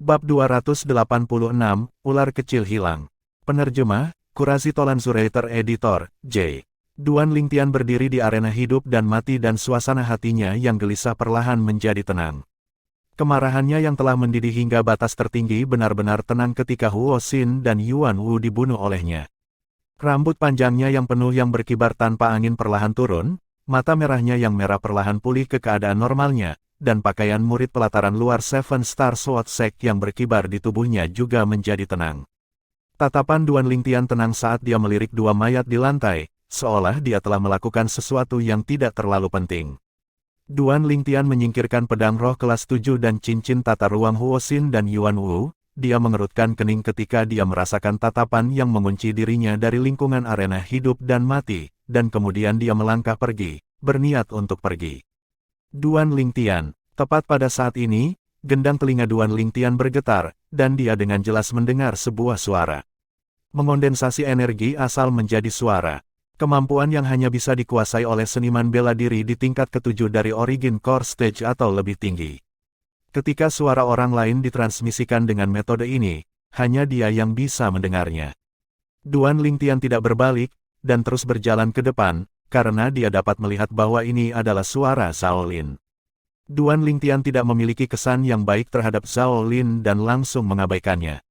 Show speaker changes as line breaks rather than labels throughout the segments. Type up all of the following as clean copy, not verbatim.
Bab 286, Ular Kecil Hilang. Penerjemah, Kurasi Tolan Zuraiter Editor, J. Duan Lingtian berdiri di arena hidup dan mati dan suasana hatinya yang gelisah perlahan menjadi tenang. Kemarahannya yang telah mendidih hingga batas tertinggi benar-benar tenang ketika Huo Xin dan Yuan Wu dibunuh olehnya. Rambut panjangnya yang penuh yang berkibar tanpa angin perlahan turun, mata merahnya yang merah perlahan pulih ke keadaan normalnya, dan pakaian murid pelataran luar Seven Star Sword Sect yang berkibar di tubuhnya juga menjadi tenang. Tatapan Duan Lingtian tenang saat dia melirik dua mayat di lantai, seolah dia telah melakukan sesuatu yang tidak terlalu penting. Duan Lingtian menyingkirkan pedang roh kelas 7 dan cincin tata ruang Huo Xin dan Yuan Wu, dia mengerutkan kening ketika dia merasakan tatapan yang mengunci dirinya dari lingkungan arena hidup dan mati, dan kemudian dia melangkah pergi, berniat untuk pergi. Duan Lingtian, tepat pada saat ini, gendang telinga Duan Lingtian bergetar, dan dia dengan jelas mendengar sebuah suara. Mengondensasi energi asal menjadi suara. Kemampuan yang hanya bisa dikuasai oleh seniman bela diri di tingkat ke-7 dari Origin Core Stage atau lebih tinggi. Ketika suara orang lain ditransmisikan dengan metode ini, hanya dia yang bisa mendengarnya. Duan Lingtian tidak berbalik, dan terus berjalan ke depan, karena dia dapat melihat bahwa ini adalah suara Zhao Lin. Duan Lingtian tidak memiliki kesan yang baik terhadap Zhao Lin dan langsung mengabaikannya.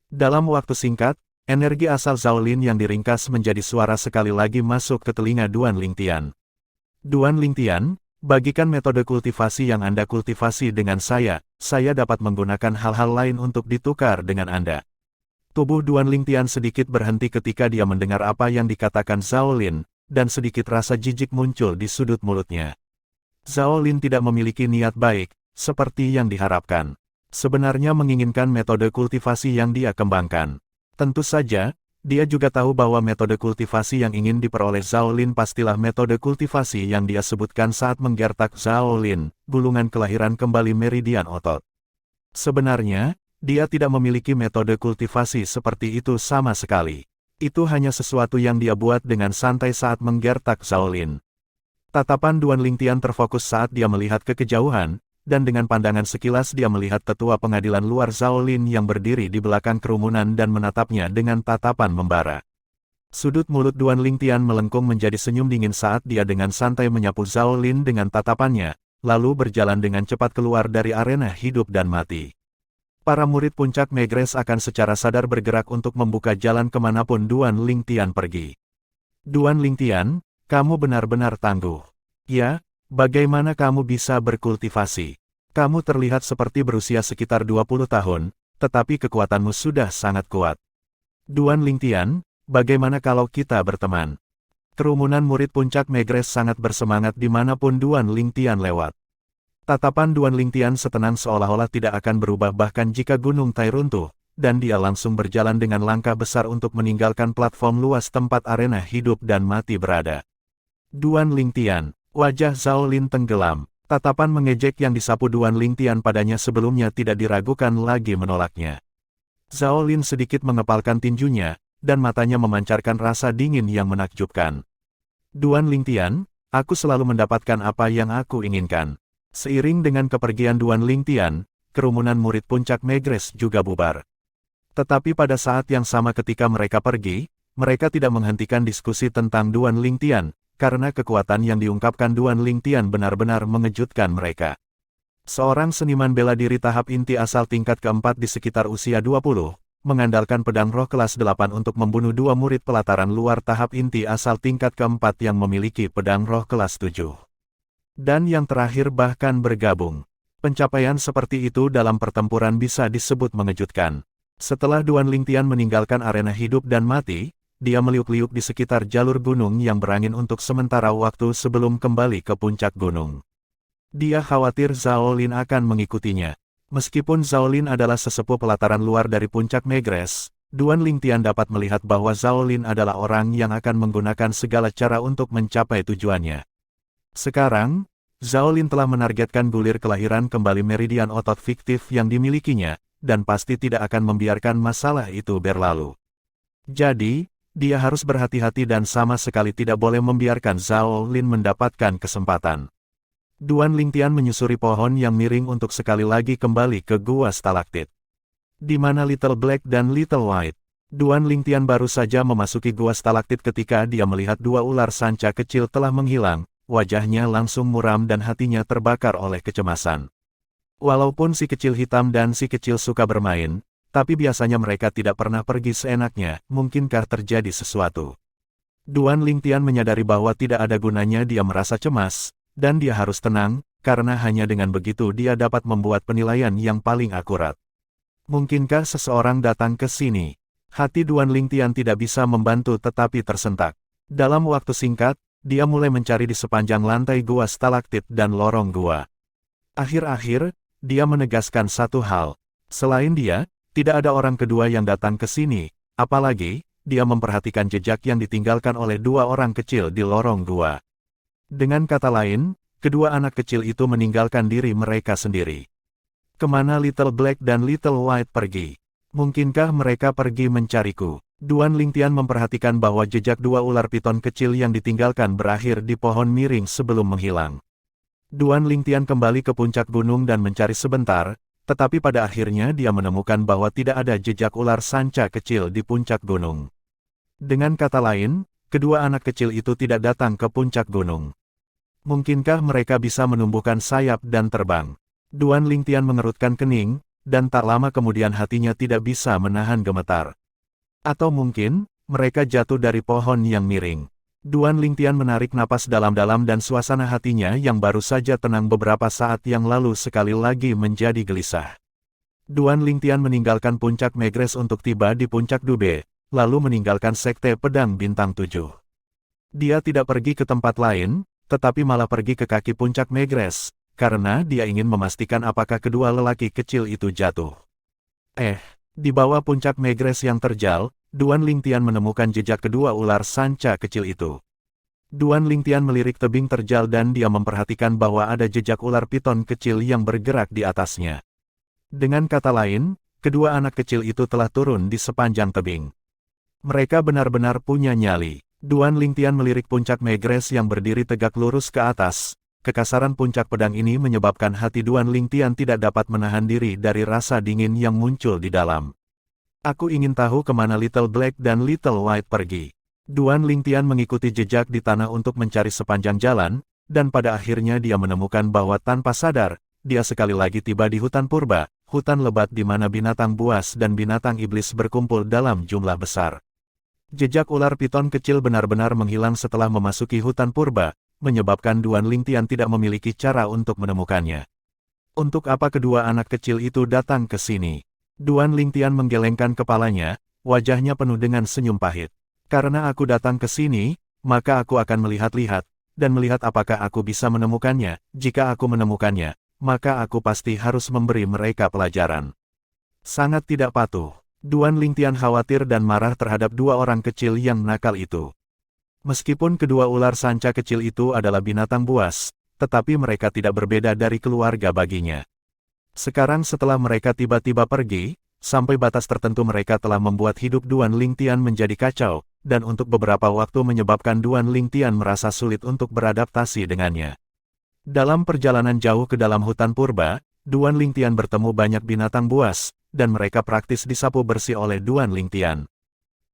Dalam waktu singkat, energi asal Zhao Lin yang diringkas menjadi suara sekali lagi masuk ke telinga Duan Lingtian. Duan Lingtian, bagikan metode kultivasi yang Anda kultivasi dengan saya dapat menggunakan hal-hal lain untuk ditukar dengan Anda. Tubuh Duan Lingtian sedikit berhenti ketika dia mendengar apa yang dikatakan Zhao Lin, dan sedikit rasa jijik muncul di sudut mulutnya. Zhao Lin tidak memiliki niat baik, seperti yang diharapkan. Sebenarnya menginginkan metode kultivasi yang dia kembangkan. Tentu saja, dia juga tahu bahwa metode kultivasi yang ingin diperoleh Zhao Lin pastilah metode kultivasi yang dia sebutkan saat menggertak Zhao Lin, gulungan kelahiran kembali meridian otot. Sebenarnya, dia tidak memiliki metode kultivasi seperti itu sama sekali. Itu hanya sesuatu yang dia buat dengan santai saat menggertak Zhao Lin. Tatapan Duan Lingtian terfokus saat dia melihat ke kejauhan, dan dengan pandangan sekilas dia melihat tetua pengadilan luar Zhao Lin yang berdiri di belakang kerumunan dan menatapnya dengan tatapan membara. Sudut mulut Duan Lingtian melengkung menjadi senyum dingin saat dia dengan santai menyapu Zhao Lin dengan tatapannya, lalu berjalan dengan cepat keluar dari arena hidup dan mati. Para murid puncak Megres akan secara sadar bergerak untuk membuka jalan kemanapun Duan Lingtian pergi. Duan Lingtian, kamu benar-benar tangguh. Ya, bagaimana kamu bisa berkultivasi? Kamu terlihat seperti berusia sekitar 20 tahun, tetapi kekuatanmu sudah sangat kuat. Duan Lingtian, bagaimana kalau kita berteman? Kerumunan murid puncak Megres sangat bersemangat dimanapun Duan Lingtian lewat. Tatapan Duan Lingtian setenang seolah-olah tidak akan berubah bahkan jika Gunung Tai runtuh, dan dia langsung berjalan dengan langkah besar untuk meninggalkan platform luas tempat arena hidup dan mati berada. Duan Lingtian, wajah Zhao Lin tenggelam, tatapan mengejek yang disapu Duan Lingtian padanya sebelumnya tidak diragukan lagi menolaknya. Zhao Lin sedikit mengepalkan tinjunya, dan matanya memancarkan rasa dingin yang menakjubkan. Duan Lingtian, aku selalu mendapatkan apa yang aku inginkan. Seiring dengan kepergian Duan Lingtian, kerumunan murid puncak Megres juga bubar. Tetapi pada saat yang sama ketika mereka pergi, mereka tidak menghentikan diskusi tentang Duan Lingtian, karena kekuatan yang diungkapkan Duan Lingtian benar-benar mengejutkan mereka. Seorang seniman bela diri tahap inti asal tingkat keempat di sekitar usia 20, mengandalkan pedang roh kelas 8 untuk membunuh dua murid pelataran luar tahap inti asal tingkat keempat yang memiliki pedang roh kelas 7. Dan yang terakhir bahkan bergabung. Pencapaian seperti itu dalam pertempuran bisa disebut mengejutkan. Setelah Duan Lingtian meninggalkan arena hidup dan mati, dia meliuk-liuk di sekitar jalur gunung yang berangin untuk sementara waktu sebelum kembali ke puncak gunung. Dia khawatir Zhao Lin akan mengikutinya. Meskipun Zhao Lin adalah sesepuh pelataran luar dari puncak Megres, Duan Lingtian dapat melihat bahwa Zhao Lin adalah orang yang akan menggunakan segala cara untuk mencapai tujuannya. Sekarang, Zhao Lin telah menargetkan bulir kelahiran kembali meridian otot fiktif yang dimilikinya, dan pasti tidak akan membiarkan masalah itu berlalu. Jadi, dia harus berhati-hati dan sama sekali tidak boleh membiarkan Zhao Lin mendapatkan kesempatan. Duan Lingtian menyusuri pohon yang miring untuk sekali lagi kembali ke gua stalaktit. Di mana Little Black dan Little White? Duan Lingtian baru saja memasuki gua stalaktit ketika dia melihat dua ular sanca kecil telah menghilang, wajahnya langsung muram dan hatinya terbakar oleh kecemasan. Walaupun si kecil hitam dan si kecil suka bermain, tapi biasanya mereka tidak pernah pergi seenaknya, mungkinkah terjadi sesuatu? Duan Lingtian menyadari bahwa tidak ada gunanya dia merasa cemas, dan dia harus tenang, karena hanya dengan begitu dia dapat membuat penilaian yang paling akurat. Mungkinkah seseorang datang ke sini? Hati Duan Lingtian tidak bisa membantu tetapi tersentak. Dalam waktu singkat, dia mulai mencari di sepanjang lantai gua stalaktit dan lorong gua. Akhir-akhir, dia menegaskan satu hal. Selain dia, tidak ada orang kedua yang datang ke sini, apalagi, dia memperhatikan jejak yang ditinggalkan oleh dua orang kecil di lorong gua. Dengan kata lain, kedua anak kecil itu meninggalkan diri mereka sendiri. Kemana Little Black dan Little White pergi? Mungkinkah mereka pergi mencariku? Duan Lingtian memperhatikan bahwa jejak dua ular piton kecil yang ditinggalkan berakhir di pohon miring sebelum menghilang. Duan Lingtian kembali ke puncak gunung dan mencari sebentar, tetapi pada akhirnya dia menemukan bahwa tidak ada jejak ular sanca kecil di puncak gunung. Dengan kata lain, kedua anak kecil itu tidak datang ke puncak gunung. Mungkinkah mereka bisa menumbuhkan sayap dan terbang? Duan Lingtian mengerutkan kening, dan tak lama kemudian hatinya tidak bisa menahan gemetar. Atau mungkin, mereka jatuh dari pohon yang miring. Duan Lingtian menarik napas dalam-dalam dan suasana hatinya yang baru saja tenang beberapa saat yang lalu sekali lagi menjadi gelisah. Duan Lingtian meninggalkan puncak Megres untuk tiba di puncak Dube, lalu meninggalkan Sekte Pedang Bintang 7. Dia tidak pergi ke tempat lain, tetapi malah pergi ke kaki puncak Megres, karena dia ingin memastikan apakah kedua lelaki kecil itu jatuh. Di bawah puncak Megres yang terjal, Duan Lingtian menemukan jejak kedua ular sanca kecil itu. Duan Lingtian melirik tebing terjal dan dia memperhatikan bahwa ada jejak ular piton kecil yang bergerak di atasnya. Dengan kata lain, kedua anak kecil itu telah turun di sepanjang tebing. Mereka benar-benar punya nyali. Duan Lingtian melirik puncak Megres yang berdiri tegak lurus ke atas. Kekasaran puncak pedang ini menyebabkan hati Duan Lingtian tidak dapat menahan diri dari rasa dingin yang muncul di dalam. Aku ingin tahu kemana Little Black dan Little White pergi. Duan Lingtian mengikuti jejak di tanah untuk mencari sepanjang jalan, dan pada akhirnya dia menemukan bahwa tanpa sadar, dia sekali lagi tiba di hutan purba, hutan lebat di mana binatang buas dan binatang iblis berkumpul dalam jumlah besar. Jejak ular piton kecil benar-benar menghilang setelah memasuki hutan purba, menyebabkan Duan Lingtian tidak memiliki cara untuk menemukannya. Untuk apa kedua anak kecil itu datang ke sini? Duan Lingtian menggelengkan kepalanya, wajahnya penuh dengan senyum pahit. Karena aku datang ke sini, maka aku akan melihat-lihat, dan melihat apakah aku bisa menemukannya. Jika aku menemukannya, maka aku pasti harus memberi mereka pelajaran. Sangat tidak patuh. Duan Lingtian khawatir dan marah terhadap dua orang kecil yang nakal itu. Meskipun kedua ular sanca kecil itu adalah binatang buas, tetapi mereka tidak berbeda dari keluarga baginya. Sekarang setelah mereka tiba-tiba pergi, sampai batas tertentu mereka telah membuat hidup Duan Lingtian menjadi kacau, dan untuk beberapa waktu menyebabkan Duan Lingtian merasa sulit untuk beradaptasi dengannya. Dalam perjalanan jauh ke dalam hutan purba, Duan Lingtian bertemu banyak binatang buas, dan mereka praktis disapu bersih oleh Duan Lingtian.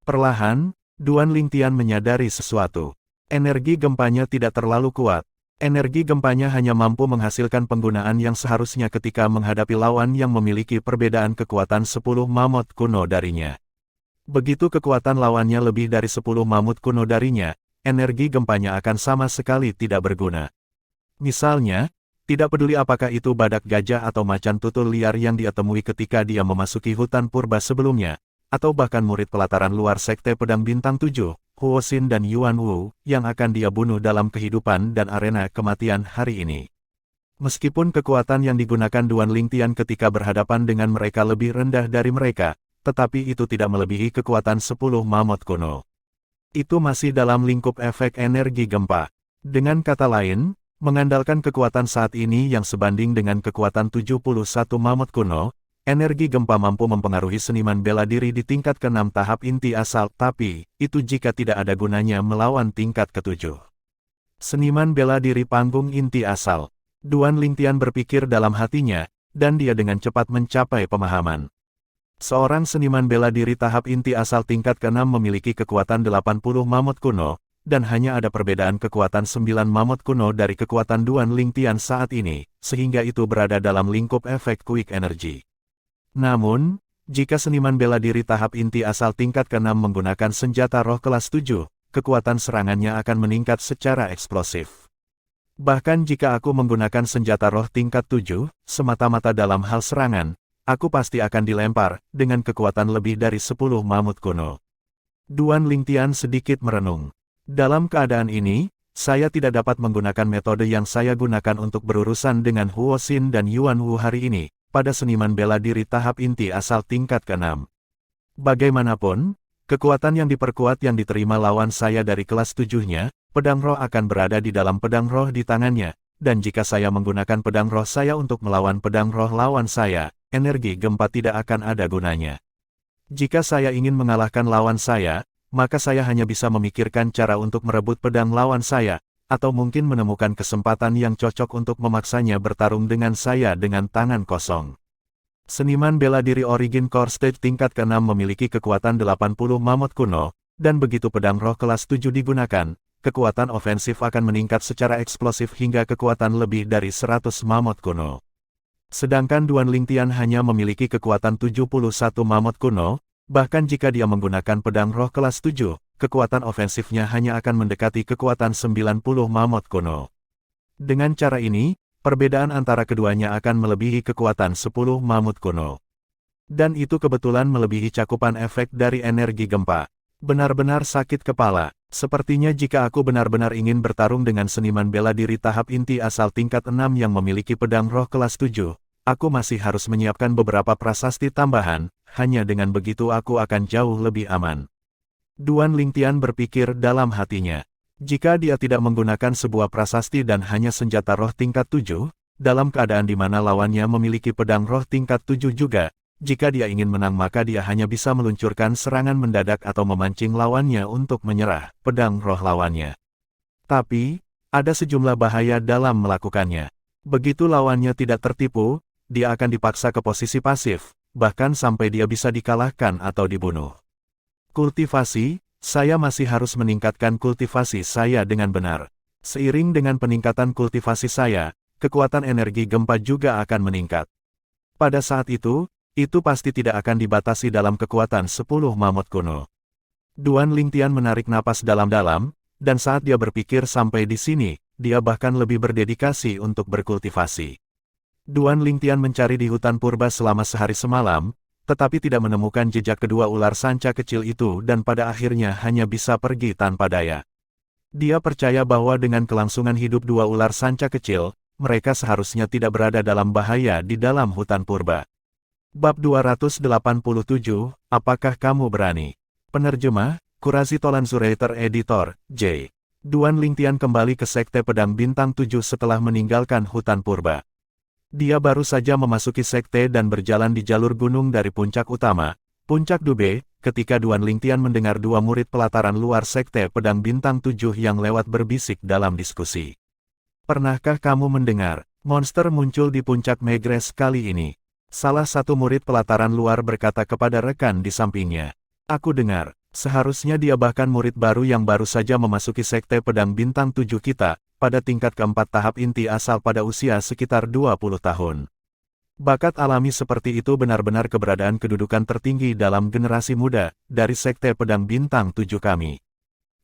Perlahan, Duan Lingtian menyadari sesuatu. Energi gempanya tidak terlalu kuat. Energi gempanya hanya mampu menghasilkan penggunaan yang seharusnya ketika menghadapi lawan yang memiliki perbedaan kekuatan 10 mamut kuno darinya. Begitu kekuatan lawannya lebih dari 10 mamut kuno darinya, energi gempanya akan sama sekali tidak berguna. Misalnya, tidak peduli apakah itu badak gajah atau macan tutul liar yang dia temui ketika dia memasuki hutan purba sebelumnya, atau bahkan murid pelataran luar Sekte Pedang Bintang 7, Huo Xin dan Yuan Wu, yang akan dia bunuh dalam kehidupan dan arena kematian hari ini. Meskipun kekuatan yang digunakan Duan Lingtian ketika berhadapan dengan mereka lebih rendah dari mereka, tetapi itu tidak melebihi kekuatan 10 mamut kuno. Itu masih dalam lingkup efek energi gempa. Dengan kata lain, mengandalkan kekuatan saat ini yang sebanding dengan kekuatan 71 mamut kuno, energi gempa mampu mempengaruhi seniman bela diri di tingkat ke-6 tahap inti asal, tapi, itu jika tidak ada gunanya melawan tingkat ke-7. Seniman bela diri panggung inti asal. Duan Lingtian berpikir dalam hatinya, dan dia dengan cepat mencapai pemahaman. Seorang seniman bela diri tahap inti asal tingkat ke-6 memiliki kekuatan 80 mamut kuno, dan hanya ada perbedaan kekuatan 9 mamut kuno dari kekuatan Duan Lingtian saat ini, sehingga itu berada dalam lingkup efek quick energy. Namun, jika seniman bela diri tahap inti asal tingkat ke-6 menggunakan senjata roh kelas 7, kekuatan serangannya akan meningkat secara eksplosif. Bahkan jika aku menggunakan senjata roh tingkat 7, semata-mata dalam hal serangan, aku pasti akan dilempar, dengan kekuatan lebih dari 10 mamut kuno. Duan Lingtian sedikit merenung. Dalam keadaan ini, saya tidak dapat menggunakan metode yang saya gunakan untuk berurusan dengan Huo Xin dan Yuan Wu hari ini, pada seniman bela diri tahap inti asal tingkat ke-6. Bagaimanapun, kekuatan yang diperkuat yang diterima lawan saya dari kelas 7-nya, pedang roh akan berada di dalam pedang roh di tangannya, dan jika saya menggunakan pedang roh saya untuk melawan pedang roh lawan saya, energi gempa tidak akan ada gunanya. Jika saya ingin mengalahkan lawan saya, maka saya hanya bisa memikirkan cara untuk merebut pedang lawan saya, atau mungkin menemukan kesempatan yang cocok untuk memaksanya bertarung dengan saya dengan tangan kosong. Seniman bela diri Origin Core Stage tingkat ke-6 memiliki kekuatan 80 mamut kuno, dan begitu pedang roh kelas 7 digunakan, kekuatan ofensif akan meningkat secara eksplosif hingga kekuatan lebih dari 100 mamut kuno. Sedangkan Duan Lingtian hanya memiliki kekuatan 71 mamut kuno, bahkan jika dia menggunakan pedang roh kelas 7, kekuatan ofensifnya hanya akan mendekati kekuatan 90 mamut kuno. Dengan cara ini, perbedaan antara keduanya akan melebihi kekuatan 10 mamut kuno. Dan itu kebetulan melebihi cakupan efek dari energi gempa. Benar-benar sakit kepala. Sepertinya jika aku benar-benar ingin bertarung dengan seniman bela diri tahap inti asal tingkat 6 yang memiliki pedang roh kelas 7, aku masih harus menyiapkan beberapa prasasti tambahan, hanya dengan begitu aku akan jauh lebih aman. Duan Lingtian berpikir dalam hatinya. Jika dia tidak menggunakan sebuah prasasti dan hanya senjata roh tingkat 7, dalam keadaan di mana lawannya memiliki pedang roh tingkat 7 juga, jika dia ingin menang maka dia hanya bisa meluncurkan serangan mendadak atau memancing lawannya untuk menyerah pedang roh lawannya. Tapi, ada sejumlah bahaya dalam melakukannya. Begitu lawannya tidak tertipu, dia akan dipaksa ke posisi pasif, bahkan sampai dia bisa dikalahkan atau dibunuh. Kultivasi, saya masih harus meningkatkan kultivasi saya dengan benar. Seiring dengan peningkatan kultivasi saya, kekuatan energi gempa juga akan meningkat. Pada saat itu pasti tidak akan dibatasi dalam kekuatan 10 mamut kuno. Duan Lingtian menarik napas dalam-dalam, dan saat dia berpikir sampai di sini, dia bahkan lebih berdedikasi untuk berkultivasi. Duan Lingtian mencari di hutan purba selama sehari semalam, tetapi tidak menemukan jejak kedua ular sanca kecil itu dan pada akhirnya hanya bisa pergi tanpa daya. Dia percaya bahwa dengan kelangsungan hidup dua ular sanca kecil, mereka seharusnya tidak berada dalam bahaya di dalam hutan purba. Bab 287, apakah kamu berani? Penerjemah, Qurazi Tolanzurator Editor, J. Duan Lingtian kembali ke Sekte Pedang Bintang 7 setelah meninggalkan hutan purba. Dia baru saja memasuki sekte dan berjalan di jalur gunung dari puncak utama, Puncak Dube, ketika Duan Lingtian mendengar dua murid pelataran luar Sekte Pedang Bintang 7 yang lewat berbisik dalam diskusi. Pernahkah kamu mendengar, monster muncul di puncak Megres kali ini? Salah satu murid pelataran luar berkata kepada rekan di sampingnya. Aku dengar, seharusnya dia bahkan murid baru yang baru saja memasuki Sekte Pedang Bintang 7 kita, pada tingkat keempat tahap inti asal pada usia sekitar 20 tahun. Bakat alami seperti itu benar-benar keberadaan kedudukan tertinggi dalam generasi muda, dari Sekte Pedang Bintang 7 kami.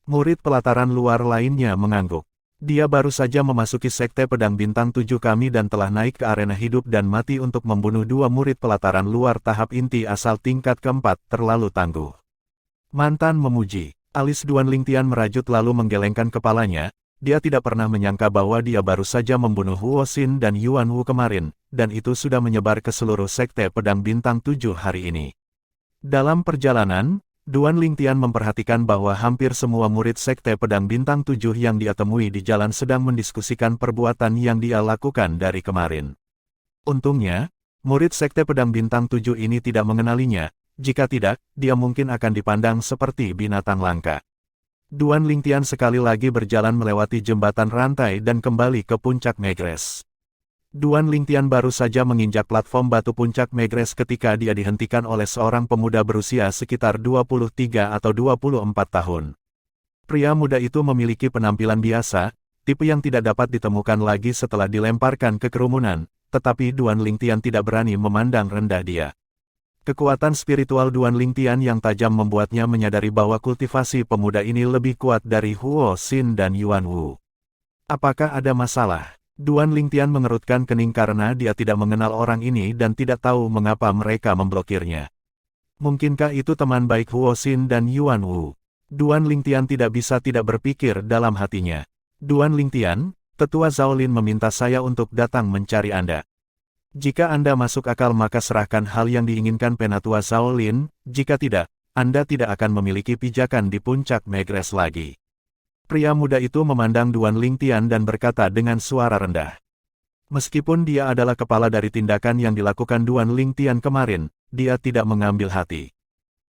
Murid pelataran luar lainnya mengangguk. Dia baru saja memasuki Sekte Pedang Bintang 7 kami dan telah naik ke arena hidup dan mati untuk membunuh dua murid pelataran luar tahap inti asal tingkat keempat, terlalu tangguh. Mantan memuji. Alis Duan Lingtian merajut lalu menggelengkan kepalanya, dia tidak pernah menyangka bahwa dia baru saja membunuh Huo Xin dan Yuan Wu kemarin, dan itu sudah menyebar ke seluruh Sekte Pedang Bintang 7 hari ini. Dalam perjalanan, Duan Lingtian memperhatikan bahwa hampir semua murid Sekte Pedang Bintang 7 yang dia temui di jalan sedang mendiskusikan perbuatan yang dia lakukan dari kemarin. Untungnya, murid Sekte Pedang Bintang 7 ini tidak mengenalinya, jika tidak, dia mungkin akan dipandang seperti binatang langka. Duan Lingtian sekali lagi berjalan melewati jembatan rantai dan kembali ke puncak Megres. Duan Lingtian baru saja menginjak platform batu puncak Megrez ketika dia dihentikan oleh seorang pemuda berusia sekitar 23 atau 24 tahun. Pria muda itu memiliki penampilan biasa, tipe yang tidak dapat ditemukan lagi setelah dilemparkan ke kerumunan, tetapi Duan Lingtian tidak berani memandang rendah dia. Kekuatan spiritual Duan Lingtian yang tajam membuatnya menyadari bahwa kultivasi pemuda ini lebih kuat dari Huo Xin dan Yuan Wu. Apakah ada masalah? Duan Lingtian mengerutkan kening karena dia tidak mengenal orang ini dan tidak tahu mengapa mereka memblokirnya. Mungkinkah itu teman baik Huo Xin dan Yuan Wu? Duan Lingtian tidak bisa tidak berpikir dalam hatinya. Duan Lingtian, Tetua Zhao Lin meminta saya untuk datang mencari Anda. Jika Anda masuk akal maka serahkan hal yang diinginkan Penatua Zhao Lin, jika tidak, Anda tidak akan memiliki pijakan di puncak Megrez lagi. Pria muda itu memandang Duan Lingtian dan berkata dengan suara rendah. Meskipun dia adalah kepala dari tindakan yang dilakukan Duan Lingtian kemarin, dia tidak mengambil hati.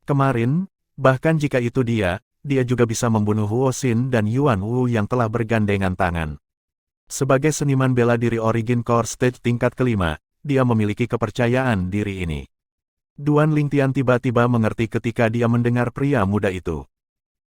Kemarin, bahkan jika itu dia juga bisa membunuh Huo Xin dan Yuan Wu yang telah bergandengan tangan. Sebagai seniman bela diri Origin Core Stage tingkat kelima, dia memiliki kepercayaan diri ini. Duan Lingtian tiba-tiba mengerti ketika dia mendengar pria muda itu.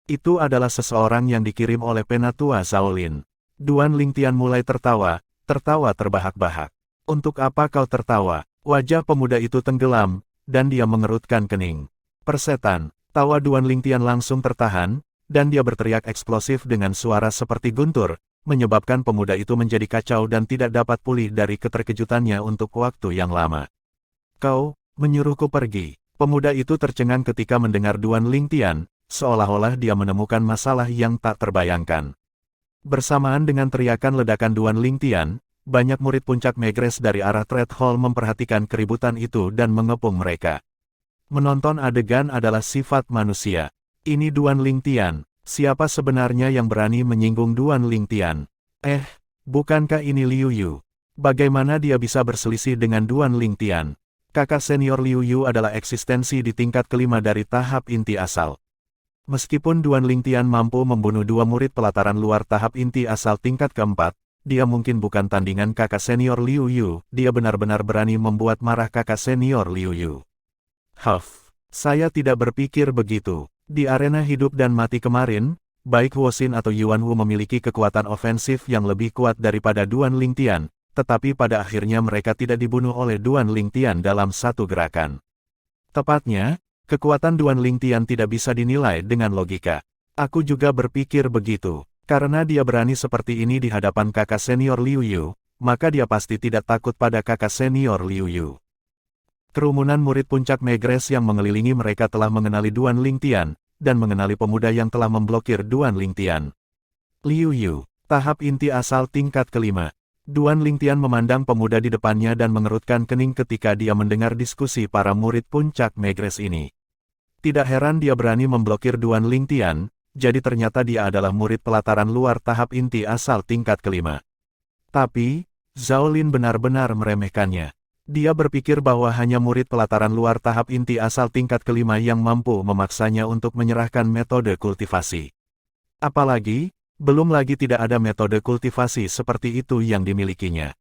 Itu adalah seseorang yang dikirim oleh Penatua Zhao Lin. Duan Lingtian mulai tertawa terbahak-bahak. Untuk apa kau tertawa? Wajah pemuda itu tenggelam, dan dia mengerutkan kening. Persetan, tawa Duan Lingtian langsung tertahan, dan dia berteriak eksplosif dengan suara seperti guntur, menyebabkan pemuda itu menjadi kacau dan tidak dapat pulih dari keterkejutannya untuk waktu yang lama. Kau menyuruhku pergi. Pemuda itu tercengang ketika mendengar Duan Lingtian, seolah-olah dia menemukan masalah yang tak terbayangkan. Bersamaan dengan teriakan ledakan Duan Lingtian, banyak murid puncak Megrez dari arah Trade Hall memperhatikan keributan itu dan mengepung mereka. Menonton adegan adalah sifat manusia. Ini Duan Lingtian. Siapa sebenarnya yang berani menyinggung Duan Lingtian? Bukankah ini Liu Yu? Bagaimana dia bisa berselisih dengan Duan Lingtian? Kakak senior Liu Yu adalah eksistensi di tingkat kelima dari tahap inti asal. Meskipun Duan Lingtian mampu membunuh dua murid pelataran luar tahap inti asal tingkat keempat, dia mungkin bukan tandingan kakak senior Liu Yu, dia benar-benar berani membuat marah kakak senior Liu Yu. Saya tidak berpikir begitu. Di arena hidup dan mati kemarin, baik Huo Xin atau Yuan Wu memiliki kekuatan ofensif yang lebih kuat daripada Duan Lingtian, tetapi pada akhirnya mereka tidak dibunuh oleh Duan Lingtian dalam satu gerakan. Tepatnya, kekuatan Duan Lingtian tidak bisa dinilai dengan logika. Aku juga berpikir begitu. Karena dia berani seperti ini di hadapan kakak senior Liu Yu, maka dia pasti tidak takut pada kakak senior Liu Yu. Kerumunan murid puncak Megrez yang mengelilingi mereka telah mengenali Duan Lingtian, dan mengenali pemuda yang telah memblokir Duan Lingtian. Liu Yu, tahap inti asal tingkat kelima. Duan Lingtian memandang pemuda di depannya dan mengerutkan kening ketika dia mendengar diskusi para murid puncak Megrez ini. Tidak heran dia berani memblokir Duan Lingtian, jadi ternyata dia adalah murid pelataran luar tahap inti asal tingkat kelima. Tapi, Zhao Lin benar-benar meremehkannya. Dia berpikir bahwa hanya murid pelataran luar tahap inti asal tingkat kelima yang mampu memaksanya untuk menyerahkan metode kultivasi. Apalagi, belum lagi tidak ada metode kultivasi seperti itu yang dimilikinya.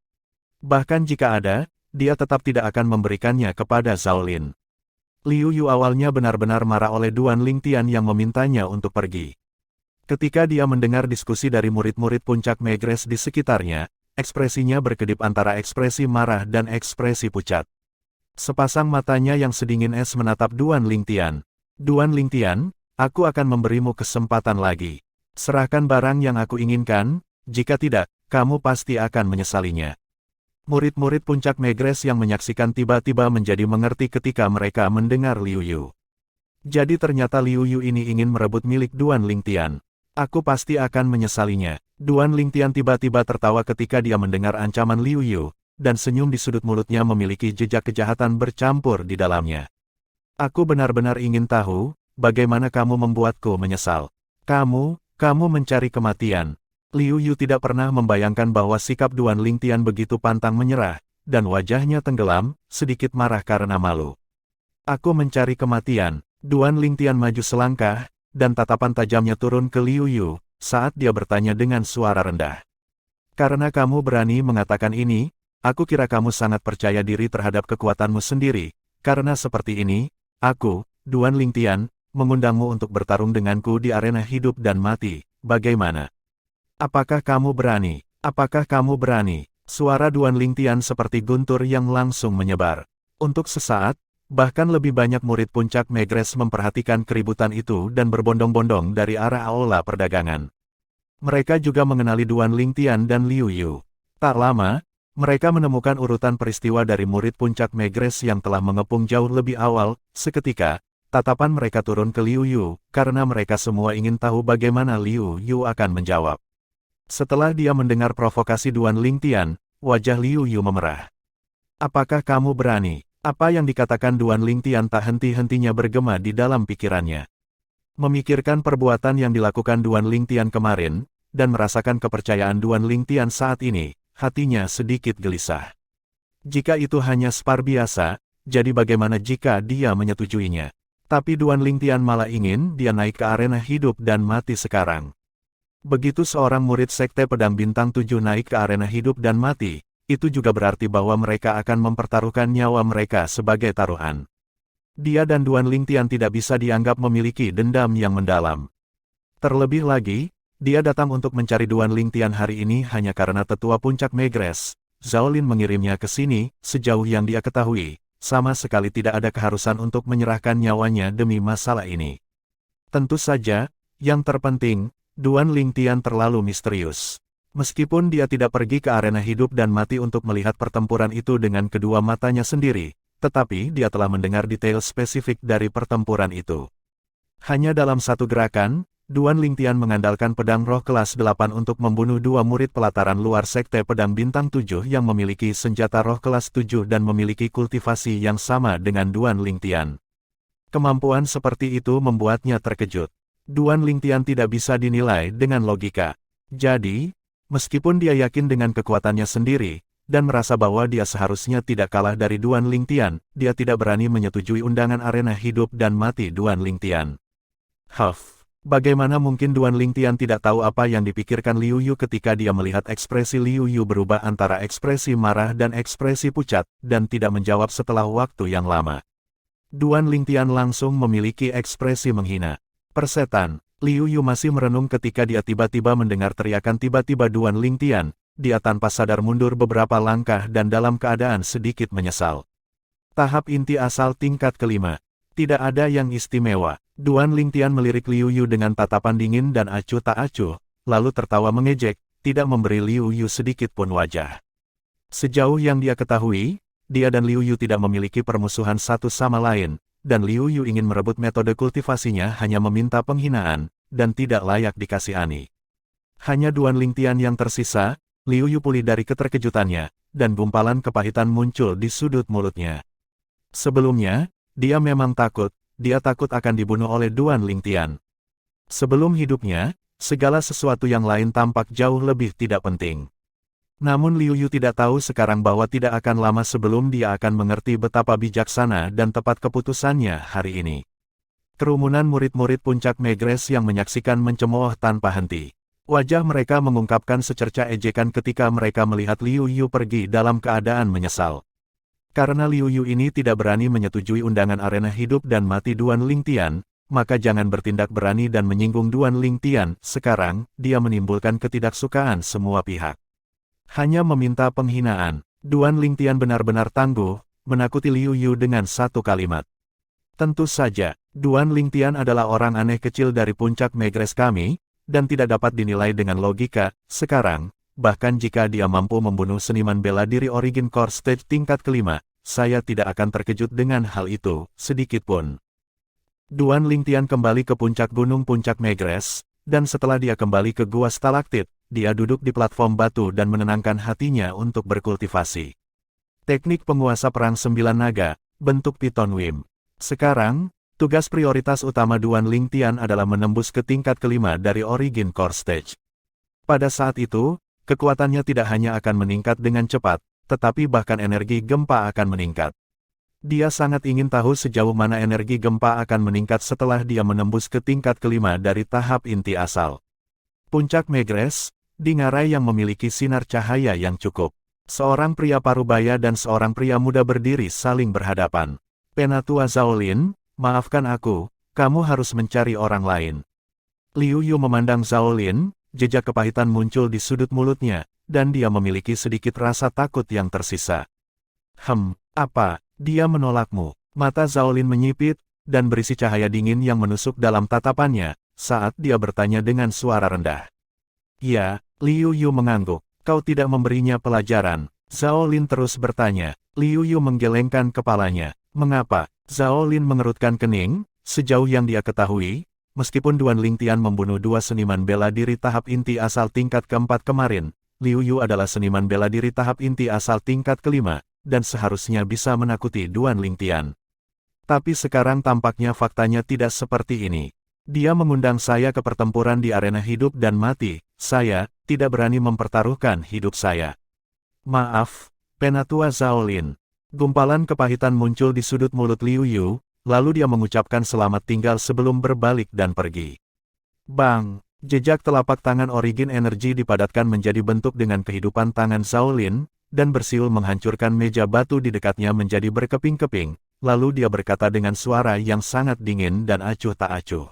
Bahkan jika ada, dia tetap tidak akan memberikannya kepada Zhao Lin. Liu Yu awalnya benar-benar marah oleh Duan Lingtian yang memintanya untuk pergi. Ketika dia mendengar diskusi dari murid-murid puncak Megrez di sekitarnya, ekspresinya berkedip antara ekspresi marah dan ekspresi pucat. Sepasang matanya yang sedingin es menatap Duan Lingtian. Duan Lingtian, aku akan memberimu kesempatan lagi. Serahkan barang yang aku inginkan, jika tidak, kamu pasti akan menyesalinya. Murid-murid puncak Megrez yang menyaksikan tiba-tiba menjadi mengerti ketika mereka mendengar Liu Yu. Jadi ternyata Liu Yu ini ingin merebut milik Duan Lingtian. Aku pasti akan menyesalinya. Duan Lingtian tiba-tiba tertawa ketika dia mendengar ancaman Liu Yu, dan senyum di sudut mulutnya memiliki jejak kejahatan bercampur di dalamnya. Aku benar-benar ingin tahu, bagaimana kamu membuatku menyesal. Kamu mencari kematian. Liu Yu tidak pernah membayangkan bahwa sikap Duan Lingtian begitu pantang menyerah, dan wajahnya tenggelam, sedikit marah karena malu. Aku mencari kematian. Duan Lingtian maju selangkah, dan tatapan tajamnya turun ke Liu Yu, saat dia bertanya dengan suara rendah. Karena kamu berani mengatakan ini, Aku kira kamu sangat percaya diri terhadap kekuatanmu sendiri, karena seperti ini, aku, Duan Lingtian, mengundangmu untuk bertarung denganku di arena hidup dan mati. Bagaimana? Apakah kamu berani? Apakah kamu berani? Suara Duan Lingtian seperti guntur yang langsung menyebar. Untuk sesaat, bahkan lebih banyak murid puncak Megres memperhatikan keributan itu dan berbondong-bondong dari arah aula perdagangan. Mereka juga mengenali Duan Lingtian dan Liu Yu. Tak lama, mereka menemukan urutan peristiwa dari murid puncak Megres yang telah mengepung jauh lebih awal. Seketika, tatapan mereka turun ke Liu Yu, karena mereka semua ingin tahu bagaimana Liu Yu akan menjawab. Setelah dia mendengar provokasi Duan Lingtian, wajah Liu Yu memerah. Apakah kamu berani? Apa yang dikatakan Duan Lingtian tak henti-hentinya bergema di dalam pikirannya. Memikirkan perbuatan yang dilakukan Duan Lingtian kemarin, dan merasakan kepercayaan Duan Lingtian saat ini, hatinya sedikit gelisah. Jika itu hanya spar biasa, jadi bagaimana jika dia menyetujuinya? Tapi Duan Lingtian malah ingin dia naik ke arena hidup dan mati sekarang. Begitu seorang murid Sekte Pedang Bintang 7 naik ke arena hidup dan mati, itu juga berarti bahwa mereka akan mempertaruhkan nyawa mereka sebagai taruhan. Dia dan Duan Lingtian tidak bisa dianggap memiliki dendam yang mendalam. Terlebih lagi, dia datang untuk mencari Duan Lingtian hari ini hanya karena tetua puncak Megres, Zhao Lin mengirimnya ke sini. Sejauh yang dia ketahui, sama sekali tidak ada keharusan untuk menyerahkan nyawanya demi masalah ini. Tentu saja, yang terpenting, Duan Lingtian terlalu misterius. Meskipun dia tidak pergi ke arena hidup dan mati untuk melihat pertempuran itu dengan kedua matanya sendiri, tetapi dia telah mendengar detail spesifik dari pertempuran itu. Hanya dalam satu gerakan, Duan Lingtian mengandalkan pedang roh kelas 8 untuk membunuh dua murid pelataran luar Sekte Pedang Bintang 7 yang memiliki senjata roh kelas 7 dan memiliki kultivasi yang sama dengan Duan Lingtian. Kemampuan seperti itu membuatnya terkejut. Duan Lingtian tidak bisa dinilai dengan logika. Jadi, meskipun dia yakin dengan kekuatannya sendiri, dan merasa bahwa dia seharusnya tidak kalah dari Duan Lingtian, dia tidak berani menyetujui undangan arena hidup dan mati Duan Lingtian. Bagaimana mungkin Duan Lingtian tidak tahu apa yang dipikirkan Liu Yu ketika dia melihat ekspresi Liu Yu berubah antara ekspresi marah dan ekspresi pucat, dan tidak menjawab setelah waktu yang lama. Duan Lingtian langsung memiliki ekspresi menghina. Persetan, Liu Yu masih merenung ketika dia tiba-tiba mendengar teriakan tiba-tiba Duan Lingtian. Dia tanpa sadar mundur beberapa langkah dan dalam keadaan sedikit menyesal. Tahap inti asal tingkat kelima. Tidak ada yang istimewa. Duan Lingtian melirik Liu Yu dengan tatapan dingin dan acuh tak acuh, lalu tertawa mengejek, tidak memberi Liu Yu sedikit pun wajah. Sejauh yang dia ketahui, dia dan Liu Yu tidak memiliki permusuhan satu sama lain, dan Liu Yu ingin merebut metode kultivasinya hanya meminta penghinaan, dan tidak layak dikasihani. Hanya Duan Lingtian yang tersisa. Liu Yu pulih dari keterkejutannya, dan gumpalan kepahitan muncul di sudut mulutnya. Sebelumnya, dia memang takut, dia takut akan dibunuh oleh Duan Lingtian. Sebelum hidupnya, segala sesuatu yang lain tampak jauh lebih tidak penting. Namun Liu Yu tidak tahu sekarang bahwa tidak akan lama sebelum dia akan mengerti betapa bijaksana dan tepat keputusannya hari ini. Kerumunan murid-murid puncak Megres yang menyaksikan mencemooh tanpa henti. Wajah mereka mengungkapkan secerca ejekan ketika mereka melihat Liu Yu pergi dalam keadaan menyesal. Karena Liu Yu ini tidak berani menyetujui undangan arena hidup dan mati Duan Lingtian, maka jangan bertindak berani dan menyinggung Duan Lingtian. Sekarang, dia menimbulkan ketidaksukaan semua pihak. Hanya meminta penghinaan. Duan Lingtian benar-benar tangguh, menakuti Liu Yu dengan satu kalimat. Tentu saja, Duan Lingtian adalah orang aneh kecil dari puncak Megres kami, dan tidak dapat dinilai dengan logika. Sekarang, bahkan jika dia mampu membunuh seniman bela diri Origin Core Stage tingkat kelima, saya tidak akan terkejut dengan hal itu, sedikitpun. Duan Lingtian kembali ke puncak gunung puncak Megres, dan setelah dia kembali ke gua stalaktit, dia duduk di platform batu dan menenangkan hatinya untuk berkultivasi. Teknik penguasa perang 9 naga, bentuk Piton Wim. Sekarang, tugas prioritas utama Duan Lingtian adalah menembus ke tingkat kelima dari Origin Core Stage. Pada saat itu, kekuatannya tidak hanya akan meningkat dengan cepat, tetapi bahkan energi gempa akan meningkat. Dia sangat ingin tahu sejauh mana energi gempa akan meningkat setelah dia menembus ke tingkat kelima dari tahap inti asal. Puncak Megres, di ngarai yang memiliki sinar cahaya yang cukup. Seorang pria parubaya dan seorang pria muda berdiri saling berhadapan. Penatua Zhao-Lin, maafkan aku, kamu harus mencari orang lain. Liu Yu memandang Zhao-Lin, jejak kepahitan muncul di sudut mulutnya, dan dia memiliki sedikit rasa takut yang tersisa. Apa? Dia menolakmu. Mata Zhao-Lin menyipit, dan berisi cahaya dingin yang menusuk dalam tatapannya, saat dia bertanya dengan suara rendah. Ya, Liu Yu mengangguk. Kau tidak memberinya pelajaran. Zhao-Lin terus bertanya. Liu Yu menggelengkan kepalanya. Mengapa? Zhao-Lin mengerutkan kening. Sejauh yang dia ketahui, meskipun Duan Lingtian membunuh dua seniman bela diri tahap inti asal tingkat keempat kemarin, Liu Yu adalah seniman bela diri tahap inti asal tingkat kelima, dan seharusnya bisa menakuti Duan Lingtian. Tapi sekarang tampaknya faktanya tidak seperti ini. Dia mengundang saya ke pertempuran di arena hidup dan mati. Saya tidak berani mempertaruhkan hidup saya. Maaf, Penatua Zhao-Lin. Gumpalan kepahitan muncul di sudut mulut Liu Yu, lalu dia mengucapkan selamat tinggal sebelum berbalik dan pergi. Bang! Jejak telapak tangan Origin Energi dipadatkan menjadi bentuk dengan kehidupan tangan Zhao-Lin, dan bersiul menghancurkan meja batu di dekatnya menjadi berkeping-keping, lalu dia berkata dengan suara yang sangat dingin dan acuh tak acuh.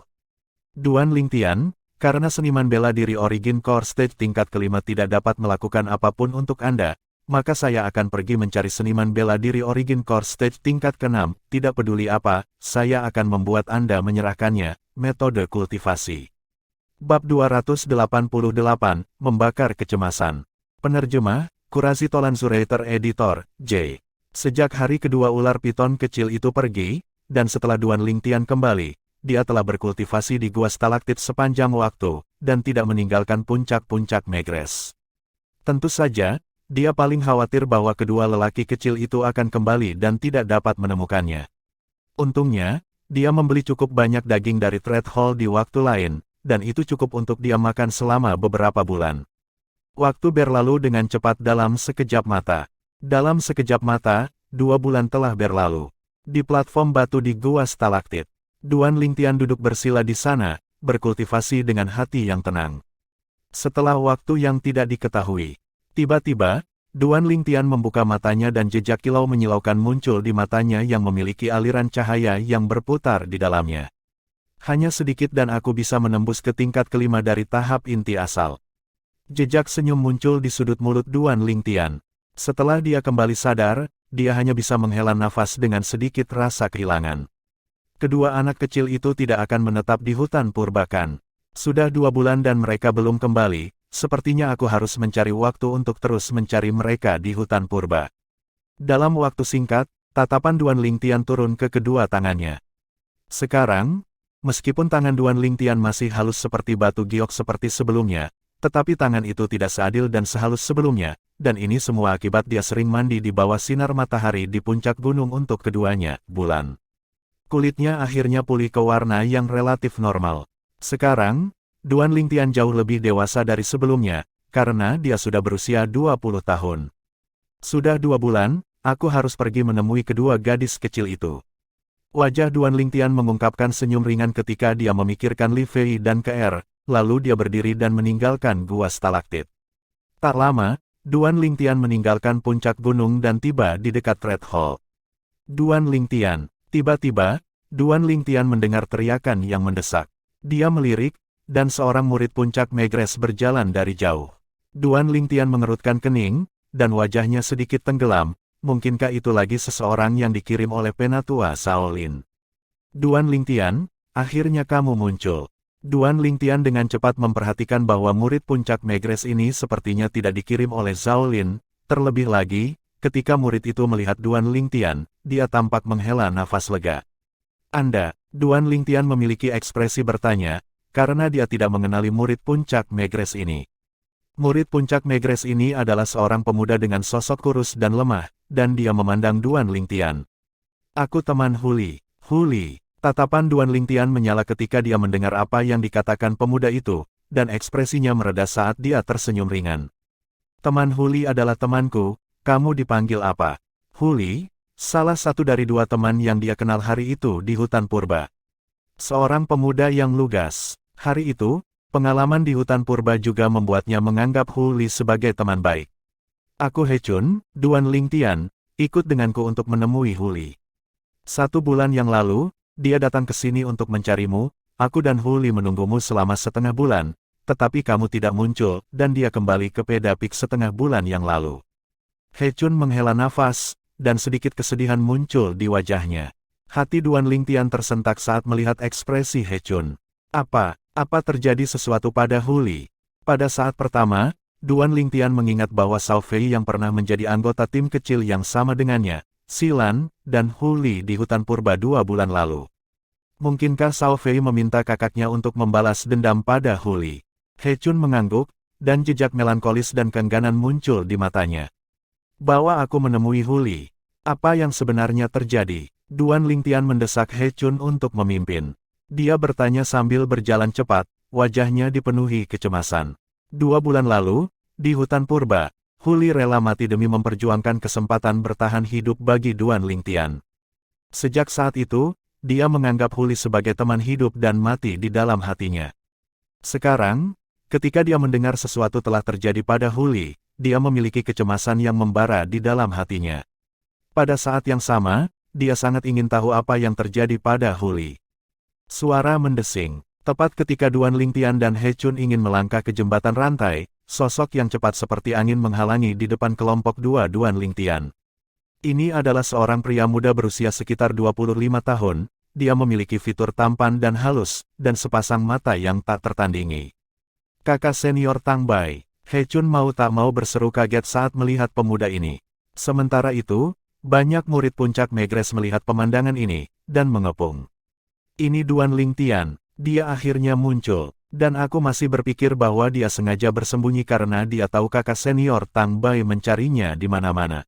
Duan Lingtian, karena seniman bela diri Origin Core Stage tingkat kelima tidak dapat melakukan apapun untuk Anda, maka saya akan pergi mencari seniman bela diri Origin Core Stage tingkat ke-6, tidak peduli apa, saya akan membuat Anda menyerahkannya. Metode kultivasi. Bab 288, Membakar Kecemasan. Penerjemah, Kurazi Tolanzurator Editor, J. Sejak hari kedua ular piton kecil itu pergi, dan setelah Duan Lingtian kembali, dia telah berkultivasi di gua stalaktit sepanjang waktu, dan tidak meninggalkan puncak-puncak Megrez. Tentu saja, dia paling khawatir bahwa kedua lelaki kecil itu akan kembali dan tidak dapat menemukannya. Untungnya, dia membeli cukup banyak daging dari Trade Hall di waktu lain, dan itu cukup untuk dia makan selama beberapa bulan. Waktu berlalu dengan cepat dalam sekejap mata. Dalam sekejap mata, 2 bulan telah berlalu. Di platform batu di gua stalaktit, Duan Lingtian duduk bersila di sana, berkultivasi dengan hati yang tenang. Setelah waktu yang tidak diketahui, tiba-tiba, Duan Lingtian membuka matanya dan jejak kilau menyilaukan muncul di matanya yang memiliki aliran cahaya yang berputar di dalamnya. Hanya sedikit dan aku bisa menembus ke tingkat kelima dari tahap inti asal. Jejak senyum muncul di sudut mulut Duan Lingtian. Setelah dia kembali sadar, dia hanya bisa menghela nafas dengan sedikit rasa kehilangan. Kedua anak kecil itu tidak akan menetap di hutan purbakan. Sudah 2 bulan dan mereka belum kembali, sepertinya aku harus mencari waktu untuk terus mencari mereka di hutan purba. Dalam waktu singkat, tatapan Duan Lingtian turun ke kedua tangannya. Sekarang, meskipun tangan Duan Lingtian masih halus seperti batu giok seperti sebelumnya, tetapi tangan itu tidak seadil dan sehalus sebelumnya, dan ini semua akibat dia sering mandi di bawah sinar matahari di puncak gunung untuk keduanya, bulan. Kulitnya akhirnya pulih ke warna yang relatif normal. Sekarang, Duan Lingtian jauh lebih dewasa dari sebelumnya, karena dia sudah berusia 20 tahun. Sudah 2 bulan, aku harus pergi menemui kedua gadis kecil itu. Wajah Duan Lingtian mengungkapkan senyum ringan ketika dia memikirkan Li Fei dan KR, lalu dia berdiri dan meninggalkan gua stalaktit. Tak lama, Duan Lingtian meninggalkan puncak gunung dan tiba di dekat Red Hall. Duan Lingtian. Tiba-tiba, Duan Lingtian mendengar teriakan yang mendesak. Dia melirik, dan seorang murid puncak Megrez berjalan dari jauh. Duan Lingtian mengerutkan kening, dan wajahnya sedikit tenggelam. Mungkinkah itu lagi seseorang yang dikirim oleh Penatua Zhao-Lin? Duan Lingtian, akhirnya kamu muncul. Duan Lingtian dengan cepat memperhatikan bahwa murid puncak Megrez ini sepertinya tidak dikirim oleh Zhao-Lin. Terlebih lagi, ketika murid itu melihat Duan Lingtian, dia tampak menghela nafas lega. Anda, Duan Lingtian memiliki ekspresi bertanya, karena dia tidak mengenali murid puncak Megrez ini. Murid puncak Megrez ini adalah seorang pemuda dengan sosok kurus dan lemah, dan dia memandang Duan Lingtian. Aku teman Huli. Huli. Tatapan Duan Lingtian menyala ketika dia mendengar apa yang dikatakan pemuda itu, dan ekspresinya mereda saat dia tersenyum ringan. Teman Huli adalah temanku, kamu dipanggil apa? Huli? Salah satu dari 2 teman yang dia kenal hari itu di hutan purba. Seorang pemuda yang lugas. Hari itu, pengalaman di hutan purba juga membuatnya menganggap Huli sebagai teman baik. Aku He Chun, Duan Lingtian, ikut denganku untuk menemui Huli. 1 bulan yang lalu, dia datang ke sini untuk mencarimu, aku dan Huli menunggumu selama setengah bulan, tetapi kamu tidak muncul, dan dia kembali ke Pedapik setengah bulan yang lalu. He Chun menghela nafas, dan sedikit kesedihan muncul di wajahnya. Hati Duan Lingtian tersentak saat melihat ekspresi He Chun. Apa terjadi sesuatu pada Huli? Pada saat pertama, Duan Lingtian mengingat bahwa Zhao Fei yang pernah menjadi anggota tim kecil yang sama dengannya, Xilan, dan Huli di hutan purba 2 bulan lalu. Mungkinkah Zhao Fei meminta kakaknya untuk membalas dendam pada Huli? He Chun mengangguk, dan jejak melankolis dan keengganan muncul di matanya. Bawa aku menemui Huli. Apa yang sebenarnya terjadi? Duan Lingtian mendesak He Chun untuk memimpin. Dia bertanya sambil berjalan cepat, wajahnya dipenuhi kecemasan. 2 bulan lalu, di hutan purba, Huli rela mati demi memperjuangkan kesempatan bertahan hidup bagi Duan Lingtian. Sejak saat itu, dia menganggap Huli sebagai teman hidup dan mati di dalam hatinya. Sekarang, ketika dia mendengar sesuatu telah terjadi pada Huli, dia memiliki kecemasan yang membara di dalam hatinya. Pada saat yang sama, dia sangat ingin tahu apa yang terjadi pada Huli. Suara mendesing. Tepat ketika Duan Lingtian dan He Chun ingin melangkah ke jembatan rantai, sosok yang cepat seperti angin menghalangi di depan kelompok 2 Duan Lingtian. Ini adalah seorang pria muda berusia sekitar 25 tahun, dia memiliki fitur tampan dan halus, dan sepasang mata yang tak tertandingi. Kakak senior Tang Bai. He Chun mau tak mau berseru kaget saat melihat pemuda ini. Sementara itu, banyak murid puncak Megres melihat pemandangan ini, dan mengepung. Ini Duan Lingtian. Dia akhirnya muncul, dan aku masih berpikir bahwa dia sengaja bersembunyi karena dia tahu kakak senior Tang Bai mencarinya di mana-mana.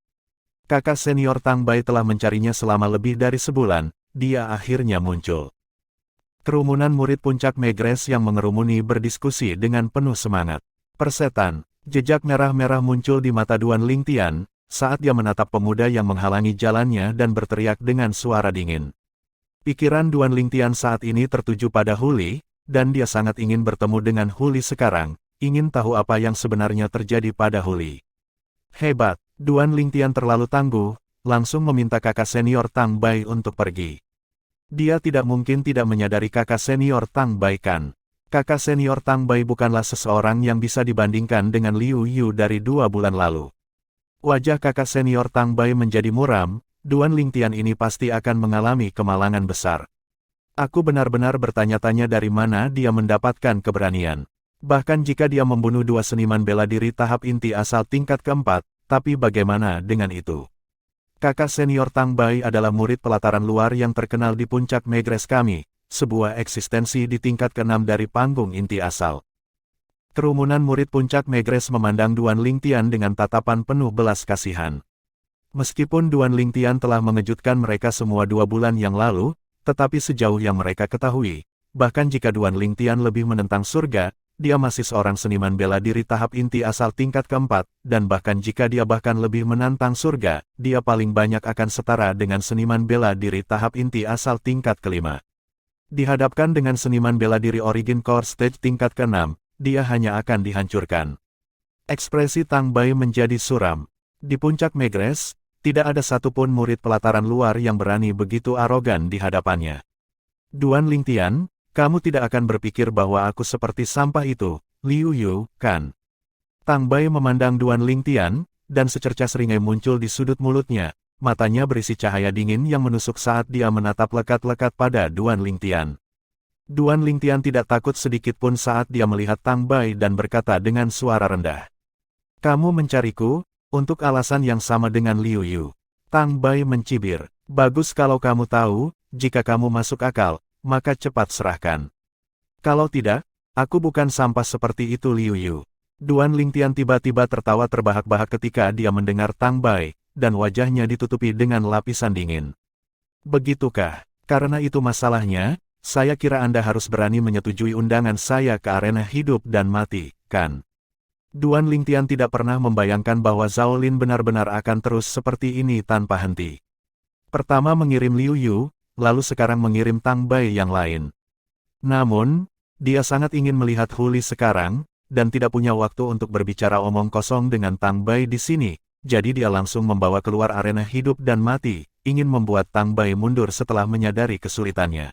Kakak senior Tang Bai telah mencarinya selama lebih dari sebulan, dia akhirnya muncul. Kerumunan murid puncak Megres yang mengerumuni berdiskusi dengan penuh semangat. Persetan, jejak merah-merah muncul di mata Duan Lingtian, saat dia menatap pemuda yang menghalangi jalannya dan berteriak dengan suara dingin. Pikiran Duan Lingtian saat ini tertuju pada Huli, dan dia sangat ingin bertemu dengan Huli sekarang, ingin tahu apa yang sebenarnya terjadi pada Huli. Hebat, Duan Lingtian terlalu tangguh, langsung meminta kakak senior Tang Bai untuk pergi. Dia tidak mungkin tidak menyadari kakak senior Tang Bai kan. Kakak senior Tang Bai bukanlah seseorang yang bisa dibandingkan dengan Liu Yu dari 2 bulan lalu. Wajah kakak senior Tang Bai menjadi muram. Duan Lingtian ini pasti akan mengalami kemalangan besar. Aku benar-benar bertanya-tanya dari mana dia mendapatkan keberanian. Bahkan jika dia membunuh 2 seniman bela diri tahap inti asal tingkat keempat, tapi bagaimana dengan itu? Kakak senior Tang Bai adalah murid pelataran luar yang terkenal di puncak Megres kami, sebuah eksistensi di tingkat ke-6 dari panggung inti asal. Kerumunan murid puncak Megres memandang Duan Lingtian dengan tatapan penuh belas kasihan. Meskipun Duan Lingtian telah mengejutkan mereka semua 2 bulan yang lalu, tetapi sejauh yang mereka ketahui, bahkan jika Duan Lingtian lebih menentang surga, dia masih seorang seniman bela diri tahap inti asal tingkat keempat, dan bahkan jika dia bahkan lebih menantang surga, dia paling banyak akan setara dengan seniman bela diri tahap inti asal tingkat kelima. Dihadapkan dengan seniman bela diri Origin Core Stage tingkat ke-6, dia hanya akan dihancurkan. Ekspresi Tang Bai menjadi suram. Di puncak Megres, tidak ada satupun murid pelataran luar yang berani begitu arogan di hadapannya. Duan Lingtian, kamu tidak akan berpikir bahwa aku seperti sampah itu, Liu Yu, kan? Tang Bai memandang Duan Lingtian, dan secercah seringai muncul di sudut mulutnya, matanya berisi cahaya dingin yang menusuk saat dia menatap lekat-lekat pada Duan Lingtian. Duan Lingtian tidak takut sedikitpun saat dia melihat Tang Bai dan berkata dengan suara rendah. Kamu mencariku? Untuk alasan yang sama dengan Liu Yu. Tang Bai mencibir. Bagus kalau kamu tahu, jika kamu masuk akal, maka cepat serahkan. Kalau tidak, aku bukan sampah seperti itu Liu Yu. Duan Lingtian tiba-tiba tertawa terbahak-bahak ketika dia mendengar Tang Bai, dan wajahnya ditutupi dengan lapisan dingin. Begitukah? Karena itu masalahnya, saya kira Anda harus berani menyetujui undangan saya ke arena hidup dan mati, kan? Duan Lingtian tidak pernah membayangkan bahwa Zhao Lin benar-benar akan terus seperti ini tanpa henti. Pertama mengirim Liu Yu, lalu sekarang mengirim Tang Bai yang lain. Namun, dia sangat ingin melihat Huli sekarang, dan tidak punya waktu untuk berbicara omong kosong dengan Tang Bai di sini, jadi dia langsung membawa keluar arena hidup dan mati, ingin membuat Tang Bai mundur setelah menyadari kesulitannya.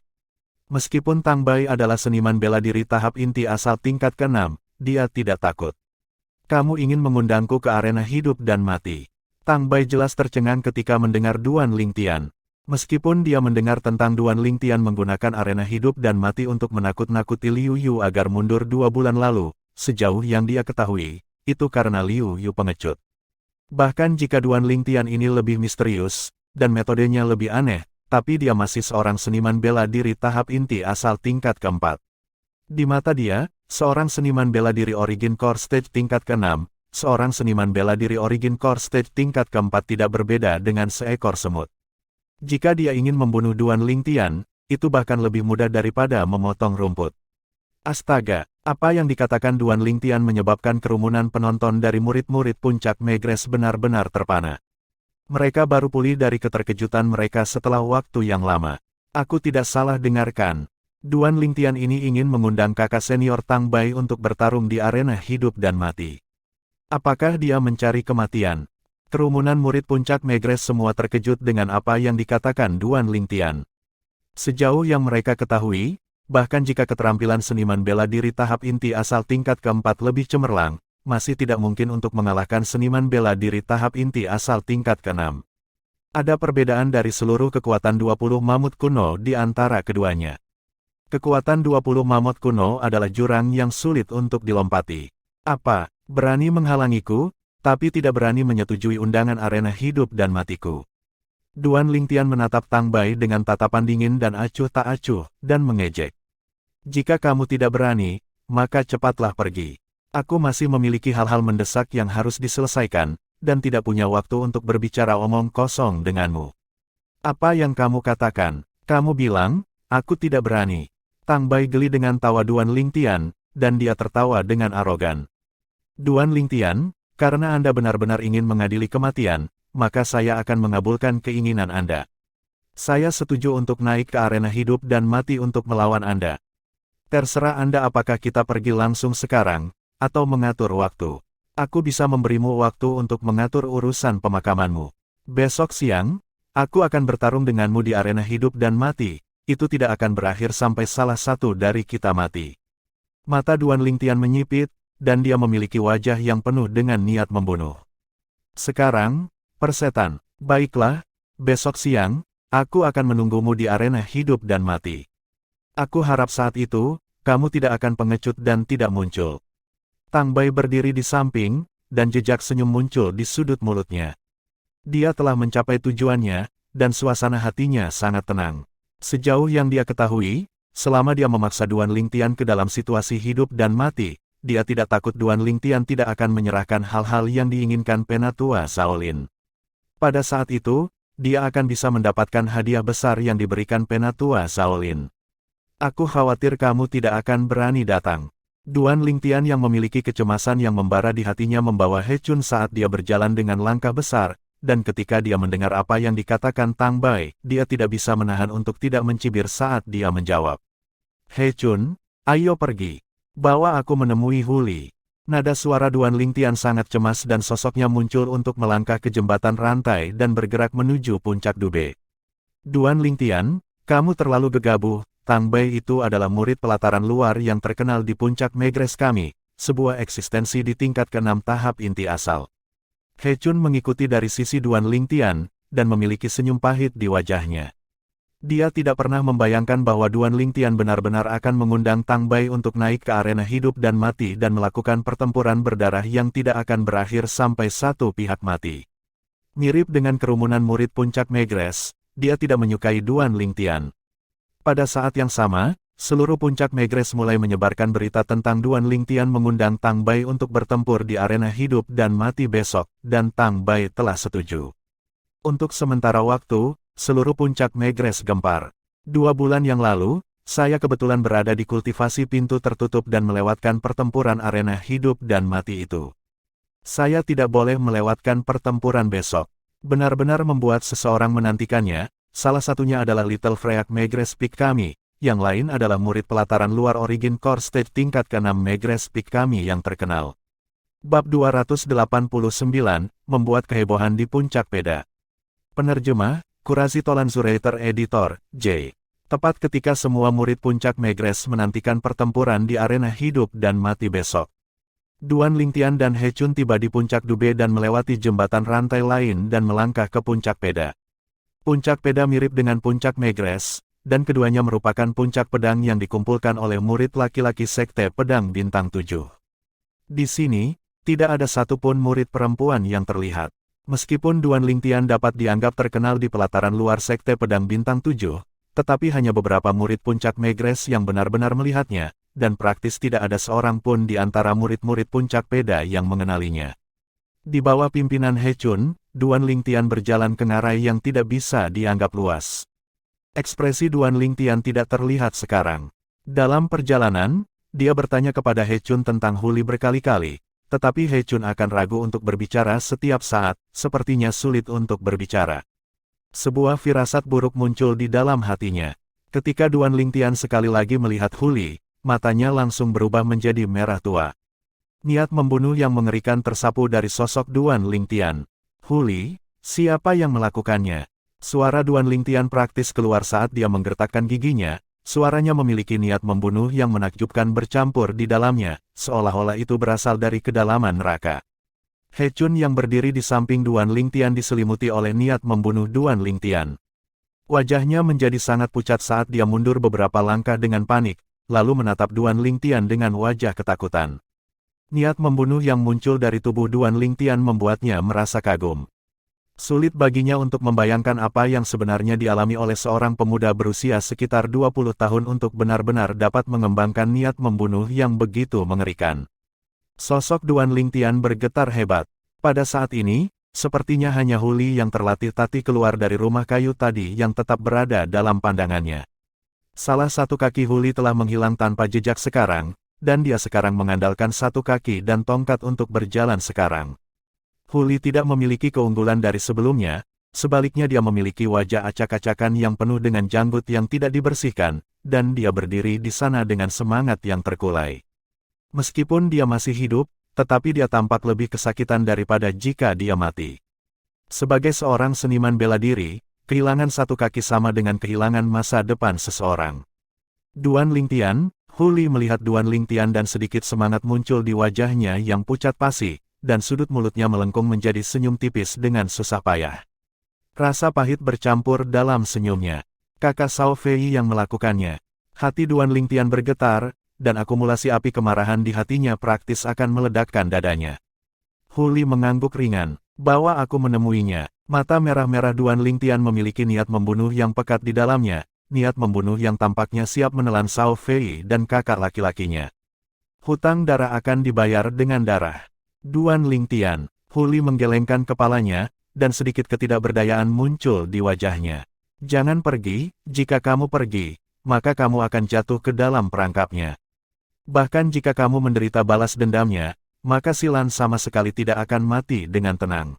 Meskipun Tang Bai adalah seniman bela diri tahap inti asal tingkat ke-6, dia tidak takut. Kamu ingin mengundangku ke arena hidup dan mati. Tang Bai jelas tercengang ketika mendengar Duan Lingtian. Meskipun dia mendengar tentang Duan Lingtian menggunakan arena hidup dan mati untuk menakut-nakuti Liu Yu agar mundur 2 bulan lalu, sejauh yang dia ketahui, itu karena Liu Yu pengecut. Bahkan jika Duan Lingtian ini lebih misterius, dan metodenya lebih aneh, tapi dia masih seorang seniman bela diri tahap inti asal tingkat ke-4. Di mata dia, seorang seniman bela diri Origin Core Stage tingkat ke-6, seorang seniman bela diri Origin Core Stage tingkat ke-4 tidak berbeda dengan seekor semut. Jika dia ingin membunuh Duan Lingtian, itu bahkan lebih mudah daripada memotong rumput. Astaga, apa yang dikatakan Duan Lingtian menyebabkan kerumunan penonton dari murid-murid puncak Megres benar-benar terpana. Mereka baru pulih dari keterkejutan mereka setelah waktu yang lama. Aku tidak salah dengarkan. Duan Lingtian ini ingin mengundang kakak senior Tang Bai untuk bertarung di arena hidup dan mati. Apakah dia mencari kematian? Kerumunan murid puncak Megres semua terkejut dengan apa yang dikatakan Duan Lingtian. Sejauh yang mereka ketahui, bahkan jika keterampilan seniman bela diri tahap inti asal tingkat ke-4 lebih cemerlang, masih tidak mungkin untuk mengalahkan seniman bela diri tahap inti asal tingkat ke-6. Ada perbedaan dari seluruh kekuatan 20 mamut kuno di antara keduanya. Kekuatan 20 mamut kuno adalah jurang yang sulit untuk dilompati. Apa, berani menghalangiku, tapi tidak berani menyetujui undangan arena hidup dan matiku? Duan Lingtian menatap Tang Bai dengan tatapan dingin dan acuh tak acuh, dan mengejek. Jika kamu tidak berani, maka cepatlah pergi. Aku masih memiliki hal-hal mendesak yang harus diselesaikan, dan tidak punya waktu untuk berbicara omong kosong denganmu. Apa yang kamu katakan? Kamu bilang, aku tidak berani. Tang Bai geli dengan tawa Duan Lingtian, dan dia tertawa dengan arogan. Duan Lingtian, karena Anda benar-benar ingin mengadili kematian, maka saya akan mengabulkan keinginan Anda. Saya setuju untuk naik ke arena hidup dan mati untuk melawan Anda. Terserah Anda apakah kita pergi langsung sekarang, atau mengatur waktu. Aku bisa memberimu waktu untuk mengatur urusan pemakamanmu. Besok siang, aku akan bertarung denganmu di arena hidup dan mati. Itu tidak akan berakhir sampai salah satu dari kita mati. Mata Duan Lingtian menyipit, dan dia memiliki wajah yang penuh dengan niat membunuh. Sekarang, persetan, baiklah, besok siang, aku akan menunggumu di arena hidup dan mati. Aku harap saat itu, kamu tidak akan pengecut dan tidak muncul. Tang Bai berdiri di samping, dan jejak senyum muncul di sudut mulutnya. Dia telah mencapai tujuannya, dan suasana hatinya sangat tenang. Sejauh yang dia ketahui, selama dia memaksa Duan Lingtian ke dalam situasi hidup dan mati, dia tidak takut Duan Lingtian tidak akan menyerahkan hal-hal yang diinginkan Penatua Shaolin. Pada saat itu, dia akan bisa mendapatkan hadiah besar yang diberikan Penatua Shaolin. Aku khawatir kamu tidak akan berani datang. Duan Lingtian yang memiliki kecemasan yang membara di hatinya membawa He Chun saat dia berjalan dengan langkah besar, dan ketika dia mendengar apa yang dikatakan Tang Bai, dia tidak bisa menahan untuk tidak mencibir saat dia menjawab. He Chun, ayo pergi. Bawa aku menemui Huli. Nada suara Duan Lingtian sangat cemas dan sosoknya muncul untuk melangkah ke jembatan rantai dan bergerak menuju puncak Dube. Duan Lingtian, kamu terlalu gegabah. Tang Bai itu adalah murid pelataran luar yang terkenal di puncak Megres kami, sebuah eksistensi di tingkat ke-6 tahap inti asal. He Chun mengikuti dari sisi Duan Lingtian, dan memiliki senyum pahit di wajahnya. Dia tidak pernah membayangkan bahwa Duan Lingtian benar-benar akan mengundang Tang Bai untuk naik ke arena hidup dan mati dan melakukan pertempuran berdarah yang tidak akan berakhir sampai satu pihak mati. Mirip dengan kerumunan murid puncak Megres, dia tidak menyukai Duan Lingtian. Pada saat yang sama, seluruh puncak Megres mulai menyebarkan berita tentang Duan Lingtian mengundang Tang Bai untuk bertempur di arena hidup dan mati besok, dan Tang Bai telah setuju. Untuk sementara waktu, seluruh puncak Megres gempar. 2 bulan yang lalu, saya kebetulan berada di kultivasi pintu tertutup dan melewatkan pertempuran arena hidup dan mati itu. Saya tidak boleh melewatkan pertempuran besok. Benar-benar membuat seseorang menantikannya, salah satunya adalah Little Freak Megres Peak kami, yang lain adalah murid pelataran luar Origin Core Stage tingkat ke-6 Megrez Peak kami yang terkenal. Bab 289, membuat kehebohan di puncak peda. Penerjemah, Kurazi Tolanzurator Editor, J. Tepat ketika semua murid puncak Megrez menantikan pertempuran di arena hidup dan mati besok. Duan Lingtian dan He Chun tiba di puncak Dube dan melewati jembatan rantai lain dan melangkah ke puncak peda. Puncak peda mirip dengan puncak Megrez, dan keduanya merupakan puncak pedang yang dikumpulkan oleh murid laki-laki Sekte Pedang Bintang 7. Di sini, tidak ada satupun murid perempuan yang terlihat. Meskipun Duan Lingtian dapat dianggap terkenal di pelataran luar Sekte Pedang Bintang 7, tetapi hanya beberapa murid puncak Megrez yang benar-benar melihatnya, dan praktis tidak ada seorang pun di antara murid-murid puncak peda yang mengenalinya. Di bawah pimpinan He Chun, Duan Lingtian berjalan ke ngarai yang tidak bisa dianggap luas. Ekspresi Duan Lingtian tidak terlihat sekarang. Dalam perjalanan, dia bertanya kepada He Chun tentang Huli berkali-kali, tetapi He Chun akan ragu untuk berbicara setiap saat, sepertinya sulit untuk berbicara. Sebuah firasat buruk muncul di dalam hatinya. Ketika Duan Lingtian sekali lagi melihat Huli, matanya langsung berubah menjadi merah tua. Niat membunuh yang mengerikan tersapu dari sosok Duan Lingtian. Huli, siapa yang melakukannya? Suara Duan Lingtian praktis keluar saat dia menggertakkan giginya, suaranya memiliki niat membunuh yang menakjubkan bercampur di dalamnya, seolah-olah itu berasal dari kedalaman neraka. He Chun yang berdiri di samping Duan Lingtian diselimuti oleh niat membunuh Duan Lingtian. Wajahnya menjadi sangat pucat saat dia mundur beberapa langkah dengan panik, lalu menatap Duan Lingtian dengan wajah ketakutan. Niat membunuh yang muncul dari tubuh Duan Lingtian membuatnya merasa kagum. Sulit baginya untuk membayangkan apa yang sebenarnya dialami oleh seorang pemuda berusia sekitar 20 tahun untuk benar-benar dapat mengembangkan niat membunuh yang begitu mengerikan. Sosok Duan Lingtian bergetar hebat. Pada saat ini, sepertinya hanya Huli yang terlatih tati keluar dari rumah kayu tadi yang tetap berada dalam pandangannya. Salah satu kaki Huli telah menghilang tanpa jejak sekarang, dan dia sekarang mengandalkan satu kaki dan tongkat untuk berjalan sekarang. Huli tidak memiliki keunggulan dari sebelumnya, sebaliknya dia memiliki wajah acak-acakan yang penuh dengan janggut yang tidak dibersihkan, dan dia berdiri di sana dengan semangat yang terkulai. Meskipun dia masih hidup, tetapi dia tampak lebih kesakitan daripada jika dia mati. Sebagai seorang seniman bela diri, kehilangan satu kaki sama dengan kehilangan masa depan seseorang. Duan Lingtian, Huli melihat Duan Lingtian dan sedikit semangat muncul di wajahnya yang pucat pasi, dan sudut mulutnya melengkung menjadi senyum tipis dengan susah payah. Rasa pahit bercampur dalam senyumnya. Kakak Cao Fei yang melakukannya. Hati Duan Lingtian bergetar, dan akumulasi api kemarahan di hatinya praktis akan meledakkan dadanya. Huli mengangguk ringan. Bawa aku menemuinya. Mata merah-merah Duan Lingtian memiliki niat membunuh yang pekat di dalamnya, niat membunuh yang tampaknya siap menelan Cao Fei dan kakak laki-lakinya. Hutang darah akan dibayar dengan darah. Duan Lingtian, Huli menggelengkan kepalanya, dan sedikit ketidakberdayaan muncul di wajahnya. Jangan pergi, jika kamu pergi, maka kamu akan jatuh ke dalam perangkapnya. Bahkan jika kamu menderita balas dendamnya, maka Silan sama sekali tidak akan mati dengan tenang.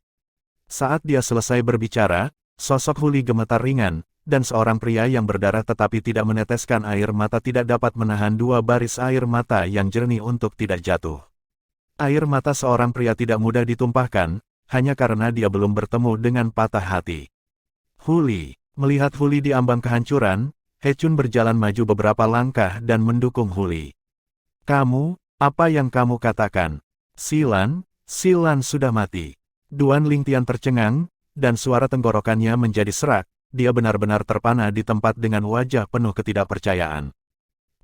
Saat dia selesai berbicara, sosok Huli gemetar ringan, dan seorang pria yang berdarah tetapi tidak meneteskan air mata tidak dapat menahan dua baris air mata yang jernih untuk tidak jatuh. Air mata seorang pria tidak mudah ditumpahkan, hanya karena dia belum bertemu dengan patah hati. Huli, melihat Huli di ambang kehancuran, He Chun berjalan maju beberapa langkah dan mendukung Huli. Kamu, apa yang kamu katakan? Silan sudah mati. Duan Lingtian tercengang, dan suara tenggorokannya menjadi serak, dia benar-benar terpana di tempat dengan wajah penuh ketidakpercayaan.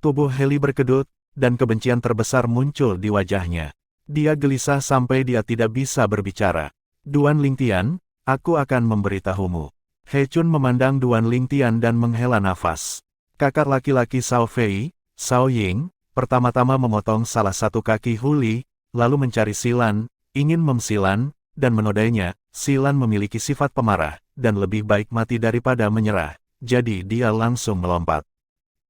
Tubuh Heli berkedut, dan kebencian terbesar muncul di wajahnya. Dia gelisah sampai dia tidak bisa berbicara. Duan Lingtian, aku akan memberitahumu. He Chun memandang Duan Lingtian dan menghela nafas. Kakak laki-laki Cao Fei, Cao Ying, pertama-tama memotong salah satu kaki Huli, lalu mencari Silan, ingin memsilan, dan menodainya. Silan memiliki sifat pemarah, dan lebih baik mati daripada menyerah, jadi dia langsung melompat.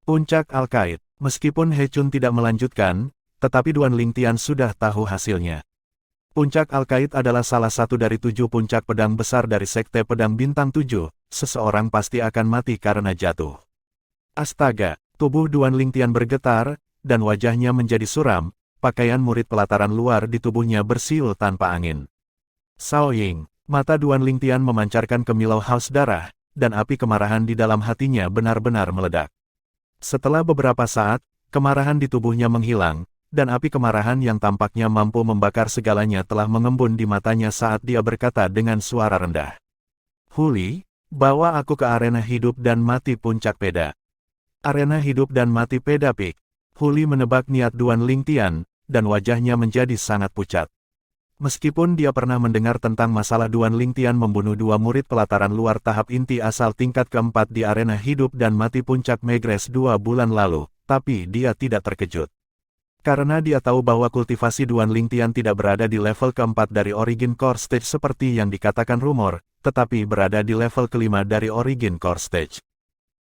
Puncak Al-Qaid, meskipun He Chun tidak melanjutkan, tetapi Duan Lingtian sudah tahu hasilnya. Puncak Al-Qaid adalah salah satu dari 7 puncak pedang besar dari Sekte Pedang Bintang 7, seseorang pasti akan mati karena jatuh. Astaga, Tubuh Duan Lingtian bergetar, dan wajahnya menjadi suram, pakaian murid pelataran luar di tubuhnya bersiul tanpa angin. Cao Ying, mata Duan Lingtian memancarkan kemilau haus darah, dan api kemarahan di dalam hatinya benar-benar meledak. Setelah beberapa saat, kemarahan di tubuhnya menghilang, dan api kemarahan yang tampaknya mampu membakar segalanya telah mengembun di matanya saat dia berkata dengan suara rendah. Huli, bawa aku ke arena hidup dan mati puncak peda. Arena hidup dan mati peda Peak. Huli menebak niat Duan Lingtian, dan wajahnya menjadi sangat pucat. Meskipun dia pernah mendengar tentang masalah Duan Lingtian membunuh dua murid pelataran luar tahap inti asal tingkat keempat di arena hidup dan mati puncak Megres 2 bulan lalu, tapi dia tidak terkejut. Karena dia tahu bahwa kultivasi Duan Lingtian tidak berada di level keempat dari Origin Core Stage seperti yang dikatakan rumor, tetapi berada di level kelima dari Origin Core Stage.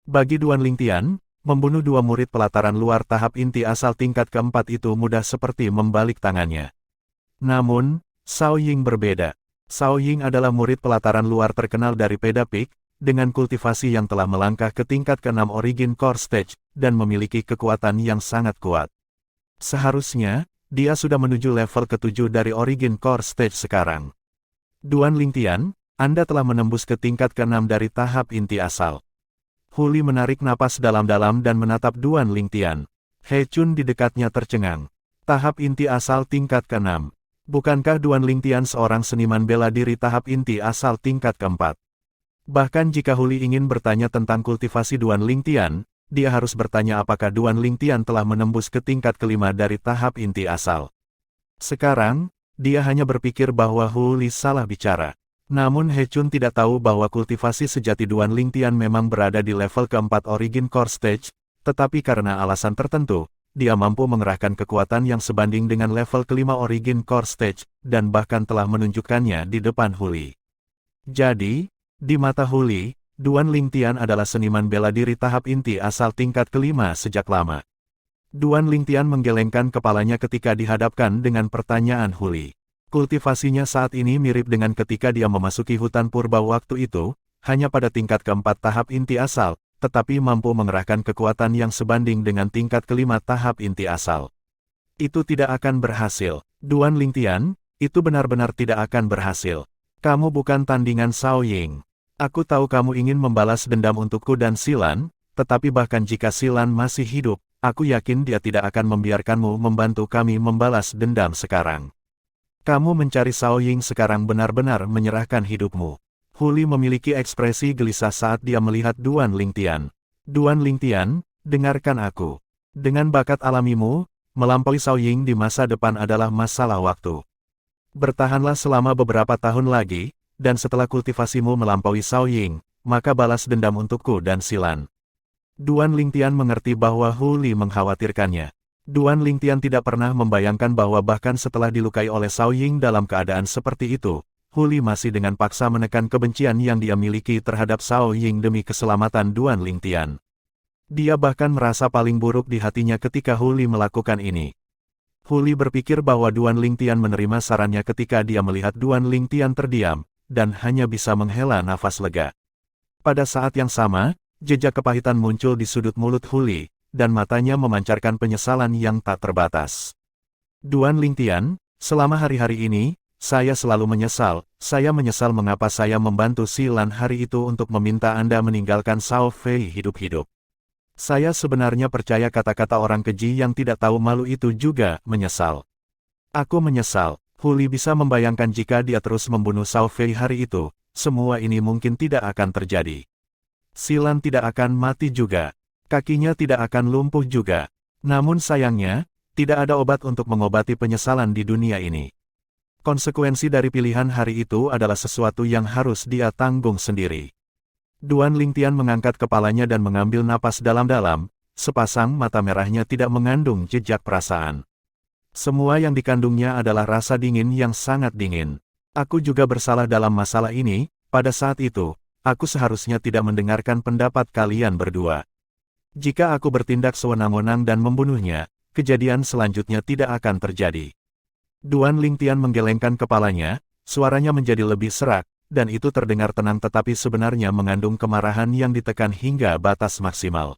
Bagi Duan Lingtian, membunuh dua murid pelataran luar tahap inti asal tingkat keempat itu mudah seperti membalik tangannya. Namun, Cao Ying berbeda. Cao Ying adalah murid pelataran luar terkenal dari Peda Peak, dengan kultivasi yang telah melangkah ke tingkat ke-6 Origin Core Stage, dan memiliki kekuatan yang sangat kuat. Seharusnya, dia sudah menuju level ke-7 dari Origin Core Stage sekarang. Duan Lingtian, Anda telah menembus ke tingkat ke-6 dari tahap inti asal. Huli menarik napas dalam-dalam dan menatap Duan Lingtian. He Chun di dekatnya tercengang. Tahap inti asal tingkat ke-6. Bukankah Duan Lingtian seorang seniman bela diri tahap inti asal tingkat keempat? Bahkan jika Huli ingin bertanya tentang kultivasi Duan Lingtian, dia harus bertanya apakah Duan Lingtian telah menembus ke tingkat kelima dari tahap inti asal. Sekarang, dia hanya berpikir bahwa Huli salah bicara. Namun He Chun tidak tahu bahwa kultivasi sejati Duan Lingtian memang berada di level keempat Origin Core Stage, tetapi karena alasan tertentu, dia mampu mengerahkan kekuatan yang sebanding dengan level kelima Origin Core Stage, dan bahkan telah menunjukkannya di depan Huli. Jadi, di mata Huli, Duan Lingtian adalah seniman bela diri tahap inti asal tingkat kelima sejak lama. Duan Lingtian menggelengkan kepalanya ketika dihadapkan dengan pertanyaan Huli. Kultivasinya saat ini mirip dengan ketika dia memasuki hutan purba waktu itu, hanya pada tingkat keempat tahap inti asal, tetapi mampu mengerahkan kekuatan yang sebanding dengan tingkat kelima tahap inti asal. Itu tidak akan berhasil. Duan Lingtian, itu benar-benar tidak akan berhasil. Kamu bukan tandingan Cao Ying. Aku tahu kamu ingin membalas dendam untukku dan Silan, tetapi bahkan jika Silan masih hidup, aku yakin dia tidak akan membiarkanmu membantu kami membalas dendam sekarang. Kamu mencari Cao Ying sekarang benar-benar menyerahkan hidupmu. Huli memiliki ekspresi gelisah saat dia melihat Duan Lingtian. Duan Lingtian, dengarkan aku. Dengan bakat alamimu, melampaui Cao Ying di masa depan adalah masalah waktu. Bertahanlah selama beberapa tahun lagi, dan setelah kultivasimu melampaui Cao Ying, maka balas dendam untukku dan Silan. Duan Lingtian mengerti bahwa Huli mengkhawatirkannya. Duan Lingtian tidak pernah membayangkan bahwa bahkan setelah dilukai oleh Cao Ying dalam keadaan seperti itu, Huli masih dengan paksa menekan kebencian yang dia miliki terhadap Cao Ying demi keselamatan Duan Lingtian. Dia bahkan merasa paling buruk di hatinya ketika Huli melakukan ini. Huli berpikir bahwa Duan Lingtian menerima sarannya ketika dia melihat Duan Lingtian terdiam, dan hanya bisa menghela nafas lega. Pada saat yang sama, jejak kepahitan muncul di sudut mulut Huli, dan matanya memancarkan penyesalan yang tak terbatas. Duan Lingtian, selama hari-hari ini, saya selalu menyesal. Saya menyesal mengapa saya membantu Silan hari itu untuk meminta Anda meninggalkan Cao Fei hidup-hidup. Saya sebenarnya percaya kata-kata orang keji yang tidak tahu malu itu juga menyesal. Aku menyesal. Huli bisa membayangkan jika dia terus membunuh Cao Fei hari itu, semua ini mungkin tidak akan terjadi. Silan tidak akan mati juga. Kakinya tidak akan lumpuh juga. Namun sayangnya, tidak ada obat untuk mengobati penyesalan di dunia ini. Konsekuensi dari pilihan hari itu adalah sesuatu yang harus dia tanggung sendiri. Duan Lingtian mengangkat kepalanya dan mengambil napas dalam-dalam, sepasang mata merahnya tidak mengandung jejak perasaan. Semua yang dikandungnya adalah rasa dingin yang sangat dingin. Aku juga bersalah dalam masalah ini, pada saat itu, aku seharusnya tidak mendengarkan pendapat kalian berdua. Jika aku bertindak sewenang-wenang dan membunuhnya, kejadian selanjutnya tidak akan terjadi. Duan Lingtian menggelengkan kepalanya, suaranya menjadi lebih serak, dan itu terdengar tenang tetapi sebenarnya mengandung kemarahan yang ditekan hingga batas maksimal.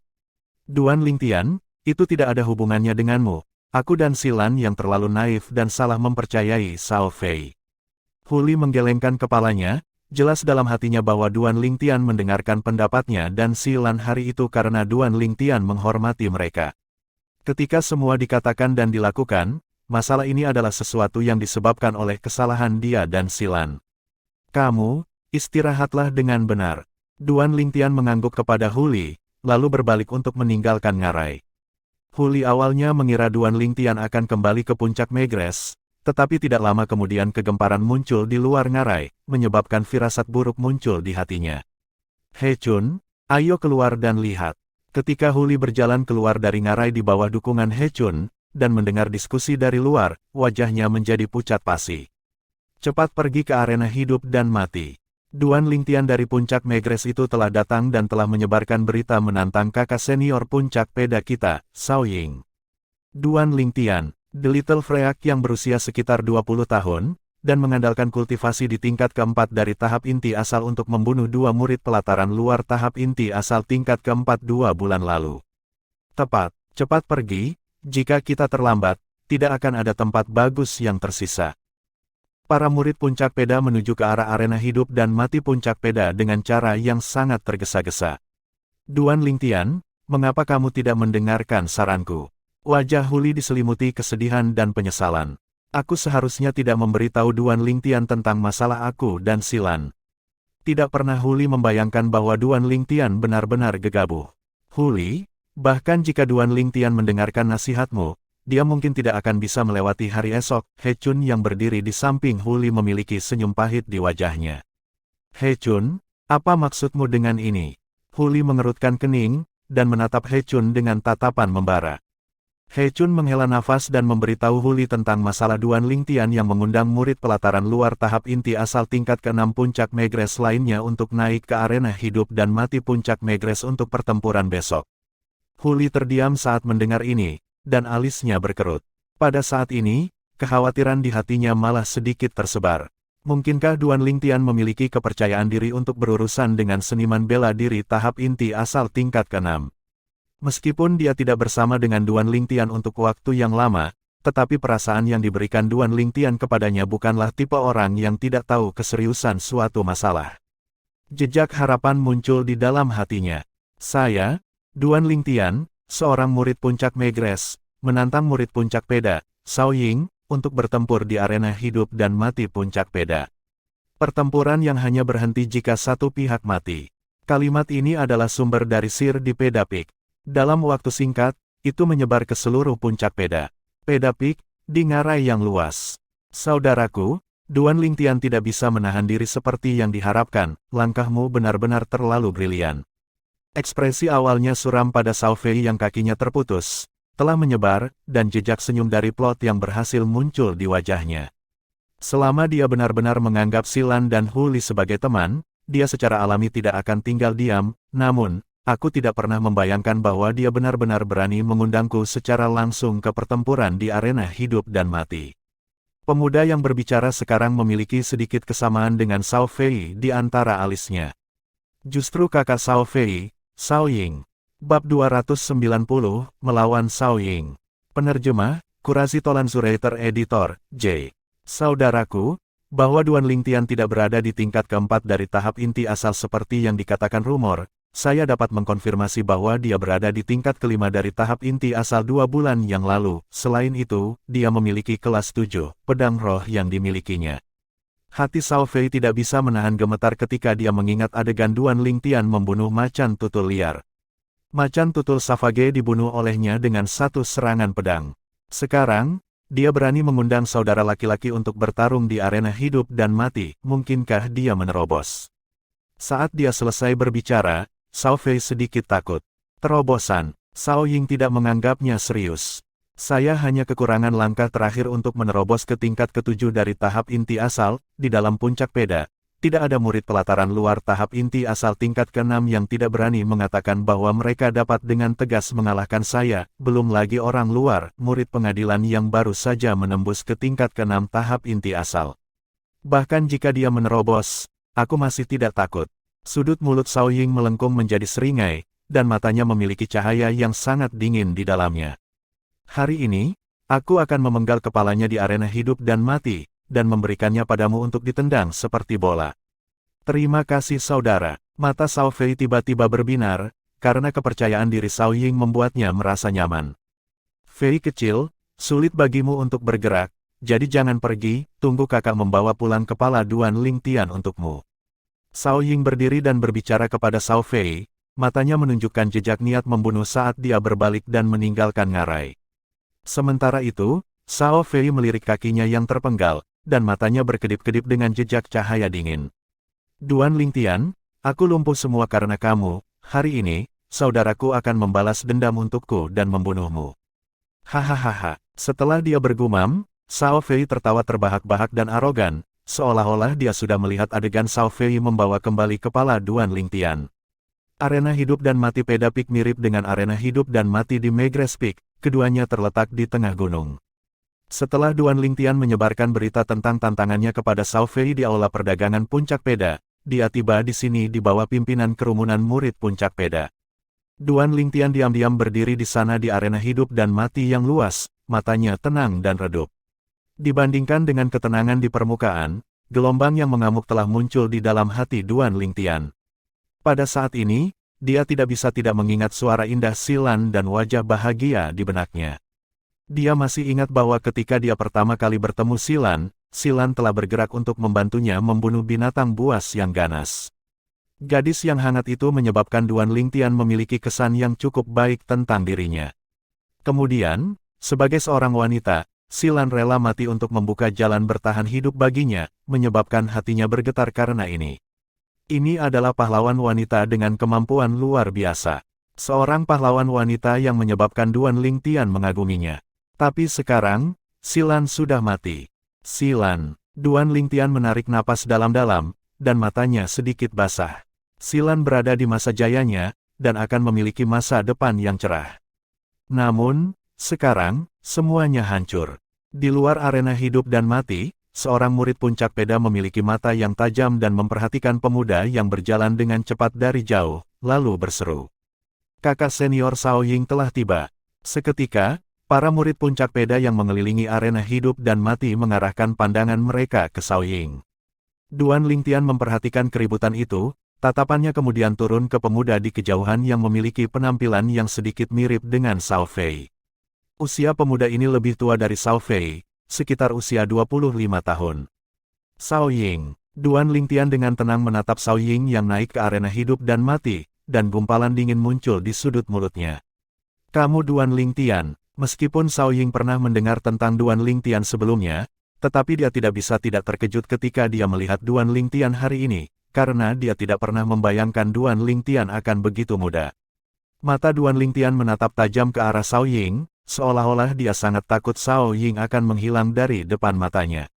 Duan Lingtian, itu tidak ada hubungannya denganmu. Aku dan Silan yang terlalu naif dan salah mempercayai Sao Fei. Huli menggelengkan kepalanya, jelas dalam hatinya bahwa Duan Lingtian mendengarkan pendapatnya dan Silan hari itu karena Duan Lingtian menghormati mereka. Ketika semua dikatakan dan dilakukan, masalah ini adalah sesuatu yang disebabkan oleh kesalahan dia dan Silan. Kamu, istirahatlah dengan benar. Duan Lingtian mengangguk kepada Huli, lalu berbalik untuk meninggalkan ngarai. Huli awalnya mengira Duan Lingtian akan kembali ke puncak Megrez, tetapi tidak lama kemudian kegemparan muncul di luar ngarai, menyebabkan firasat buruk muncul di hatinya. He Chun, ayo keluar dan lihat. Ketika Huli berjalan keluar dari ngarai di bawah dukungan He Chun, dan mendengar diskusi dari luar, wajahnya menjadi pucat pasi. Cepat pergi ke arena hidup dan mati. Duan Lingtian dari puncak Megrez itu telah datang dan telah menyebarkan berita menantang kakak senior puncak peda kita, Sao Ying. Duan Lingtian, The Little Freak yang berusia sekitar 20 tahun, dan mengandalkan kultivasi di tingkat keempat dari tahap inti asal untuk membunuh dua murid pelataran luar tahap inti asal tingkat keempat 2 bulan lalu. Tepat, cepat pergi, jika kita terlambat, tidak akan ada tempat bagus yang tersisa. Para murid puncak peda menuju ke arah arena hidup dan mati puncak peda dengan cara yang sangat tergesa-gesa. Duan Lingtian, mengapa kamu tidak mendengarkan saranku? Wajah Huli diselimuti kesedihan dan penyesalan. Aku seharusnya tidak memberitahu Duan Lingtian tentang masalah aku dan Silan. Tidak pernah Huli membayangkan bahwa Duan Lingtian benar-benar gegabah. Huli, bahkan jika Duan Lingtian mendengarkan nasihatmu, dia mungkin tidak akan bisa melewati hari esok. He Chun yang berdiri di samping Huli memiliki senyum pahit di wajahnya. He Chun, apa maksudmu dengan ini? Huli mengerutkan kening, dan menatap He Chun dengan tatapan membara. He Chun menghela nafas dan memberitahu Huli tentang masalah Duan Lingtian yang mengundang murid pelataran luar tahap inti asal tingkat ke-6 puncak Megrez lainnya untuk naik ke arena hidup dan mati puncak Megrez untuk pertempuran besok. Huli terdiam saat mendengar ini, dan alisnya berkerut. Pada saat ini, kekhawatiran di hatinya malah sedikit tersebar. Mungkinkah Duan Lingtian memiliki kepercayaan diri untuk berurusan dengan seniman bela diri tahap inti asal tingkat ke-6? Meskipun dia tidak bersama dengan Duan Lingtian untuk waktu yang lama, tetapi perasaan yang diberikan Duan Lingtian kepadanya bukanlah tipe orang yang tidak tahu keseriusan suatu masalah. Jejak harapan muncul di dalam hatinya. Saya, Duan Lingtian, seorang murid puncak Megrez, menantang murid puncak peda, Sao Ying, untuk bertempur di arena hidup dan mati puncak peda. Pertempuran yang hanya berhenti jika satu pihak mati. Kalimat ini adalah sumber dari Sir di Peda Peak. Dalam waktu singkat, itu menyebar ke seluruh puncak peda. Peda Peak, di ngarai yang luas. Saudaraku, Duan Lingtian tidak bisa menahan diri seperti yang diharapkan, langkahmu benar-benar terlalu brilian. Ekspresi awalnya suram pada Sao Fei yang kakinya terputus, telah menyebar, dan jejak senyum dari plot yang berhasil muncul di wajahnya. Selama dia benar-benar menganggap Silan dan Huli sebagai teman, dia secara alami tidak akan tinggal diam, namun, aku tidak pernah membayangkan bahwa dia benar-benar berani mengundangku secara langsung ke pertempuran di arena hidup dan mati. Pemuda yang berbicara sekarang memiliki sedikit kesamaan dengan Sao Fei di antara alisnya. Justru kakak Sao Fei, Sao Ying. Bab 290, melawan Sao Ying. Penerjemah, Kurasi Tolanzurator Editor, J. Saudaraku, bahwa Duan Lingtian tidak berada di tingkat keempat dari tahap inti asal seperti yang dikatakan rumor, saya dapat mengkonfirmasi bahwa dia berada di tingkat kelima dari tahap inti asal 2 bulan yang lalu. Selain itu, dia memiliki kelas 7, pedang roh yang dimilikinya. Hati Sao Fei tidak bisa menahan gemetar ketika dia mengingat adegan Duan Lingtian membunuh macan tutul liar. Macan tutul Savage dibunuh olehnya dengan satu serangan pedang. Sekarang, dia berani mengundang saudara laki-laki untuk bertarung di arena hidup dan mati. Mungkinkah dia menerobos? Saat dia selesai berbicara, Sao Fei sedikit takut. Terobosan, Sao Ying tidak menganggapnya serius. Saya hanya kekurangan langkah terakhir untuk menerobos ke tingkat ke-7 dari tahap inti asal, di dalam puncak peda. Tidak ada murid pelataran luar tahap inti asal tingkat ke-6 yang tidak berani mengatakan bahwa mereka dapat dengan tegas mengalahkan saya, belum lagi orang luar, murid pengadilan yang baru saja menembus ke tingkat ke-6 tahap inti asal. Bahkan jika dia menerobos, aku masih tidak takut. Sudut mulut Sao Ying melengkung menjadi seringai, dan matanya memiliki cahaya yang sangat dingin di dalamnya. Hari ini, aku akan memenggal kepalanya di arena hidup dan mati, dan memberikannya padamu untuk ditendang seperti bola. Terima kasih saudara. Mata Xiao Fei tiba-tiba berbinar, karena kepercayaan diri Xiao Ying membuatnya merasa nyaman. Fei kecil, sulit bagimu untuk bergerak, jadi jangan pergi, tunggu kakak membawa pulang kepala Duan Lingtian untukmu. Xiao Ying berdiri dan berbicara kepada Xiao Fei, matanya menunjukkan jejak niat membunuh saat dia berbalik dan meninggalkan ngarai. Sementara itu, Xiao Fei melirik kakinya yang terpenggal, dan matanya berkedip-kedip dengan jejak cahaya dingin. Duan Lingtian, aku lumpuh semua karena kamu, hari ini, saudaraku akan membalas dendam untukku dan membunuhmu. Hahaha. Setelah dia bergumam, Xiao Fei tertawa terbahak-bahak dan arogan, seolah-olah dia sudah melihat adegan Xiao Fei membawa kembali kepala Duan Lingtian. Arena hidup dan mati Peda Peak mirip dengan arena hidup dan mati di Megrez Peak, keduanya terletak di tengah gunung. Setelah Duan Lingtian menyebarkan berita tentang tantangannya kepada Xiao Fei di aula perdagangan Puncak Peda, dia tiba di sini di bawah pimpinan kerumunan murid Puncak Peda. Duan Lingtian diam-diam berdiri di sana di arena hidup dan mati yang luas, matanya tenang dan redup. Dibandingkan dengan ketenangan di permukaan, gelombang yang mengamuk telah muncul di dalam hati Duan Lingtian. Pada saat ini, dia tidak bisa tidak mengingat suara indah Silan dan wajah bahagia di benaknya. Dia masih ingat bahwa ketika dia pertama kali bertemu Silan, Silan telah bergerak untuk membantunya membunuh binatang buas yang ganas. Gadis yang hangat itu menyebabkan Duan Lingtian memiliki kesan yang cukup baik tentang dirinya. Kemudian, sebagai seorang wanita, Silan rela mati untuk membuka jalan bertahan hidup baginya, menyebabkan hatinya bergetar karena ini. Ini adalah pahlawan wanita dengan kemampuan luar biasa. Seorang pahlawan wanita yang menyebabkan Duan Lingtian mengaguminya. Tapi sekarang, Silan sudah mati. Silan. Duan Lingtian menarik napas dalam-dalam, dan matanya sedikit basah. Silan berada di masa jayanya, dan akan memiliki masa depan yang cerah. Namun, sekarang, semuanya hancur. Di luar arena hidup dan mati, seorang murid Puncak Peda memiliki mata yang tajam dan memperhatikan pemuda yang berjalan dengan cepat dari jauh, lalu berseru. Kakak senior Xiao Ying telah tiba. Seketika, para murid Puncak Peda yang mengelilingi arena hidup dan mati mengarahkan pandangan mereka ke Xiao Ying. Duan Lingtian memperhatikan keributan itu, tatapannya kemudian turun ke pemuda di kejauhan yang memiliki penampilan yang sedikit mirip dengan Xiao Fei. Usia pemuda ini lebih tua dari Xiao Fei, sekitar usia 25 tahun. Xiao Ying. Duan Lingtian dengan tenang menatap Xiao Ying yang naik ke arena hidup dan mati, dan gumpalan dingin muncul di sudut mulutnya. Kamu Duan Lingtian. Meskipun Xiao Ying pernah mendengar tentang Duan Lingtian sebelumnya, tetapi dia tidak bisa tidak terkejut ketika dia melihat Duan Lingtian hari ini, karena dia tidak pernah membayangkan Duan Lingtian akan begitu muda. Mata Duan Lingtian menatap tajam ke arah Xiao Ying, seolah-olah dia sangat takut Xiao Ying akan menghilang dari depan matanya.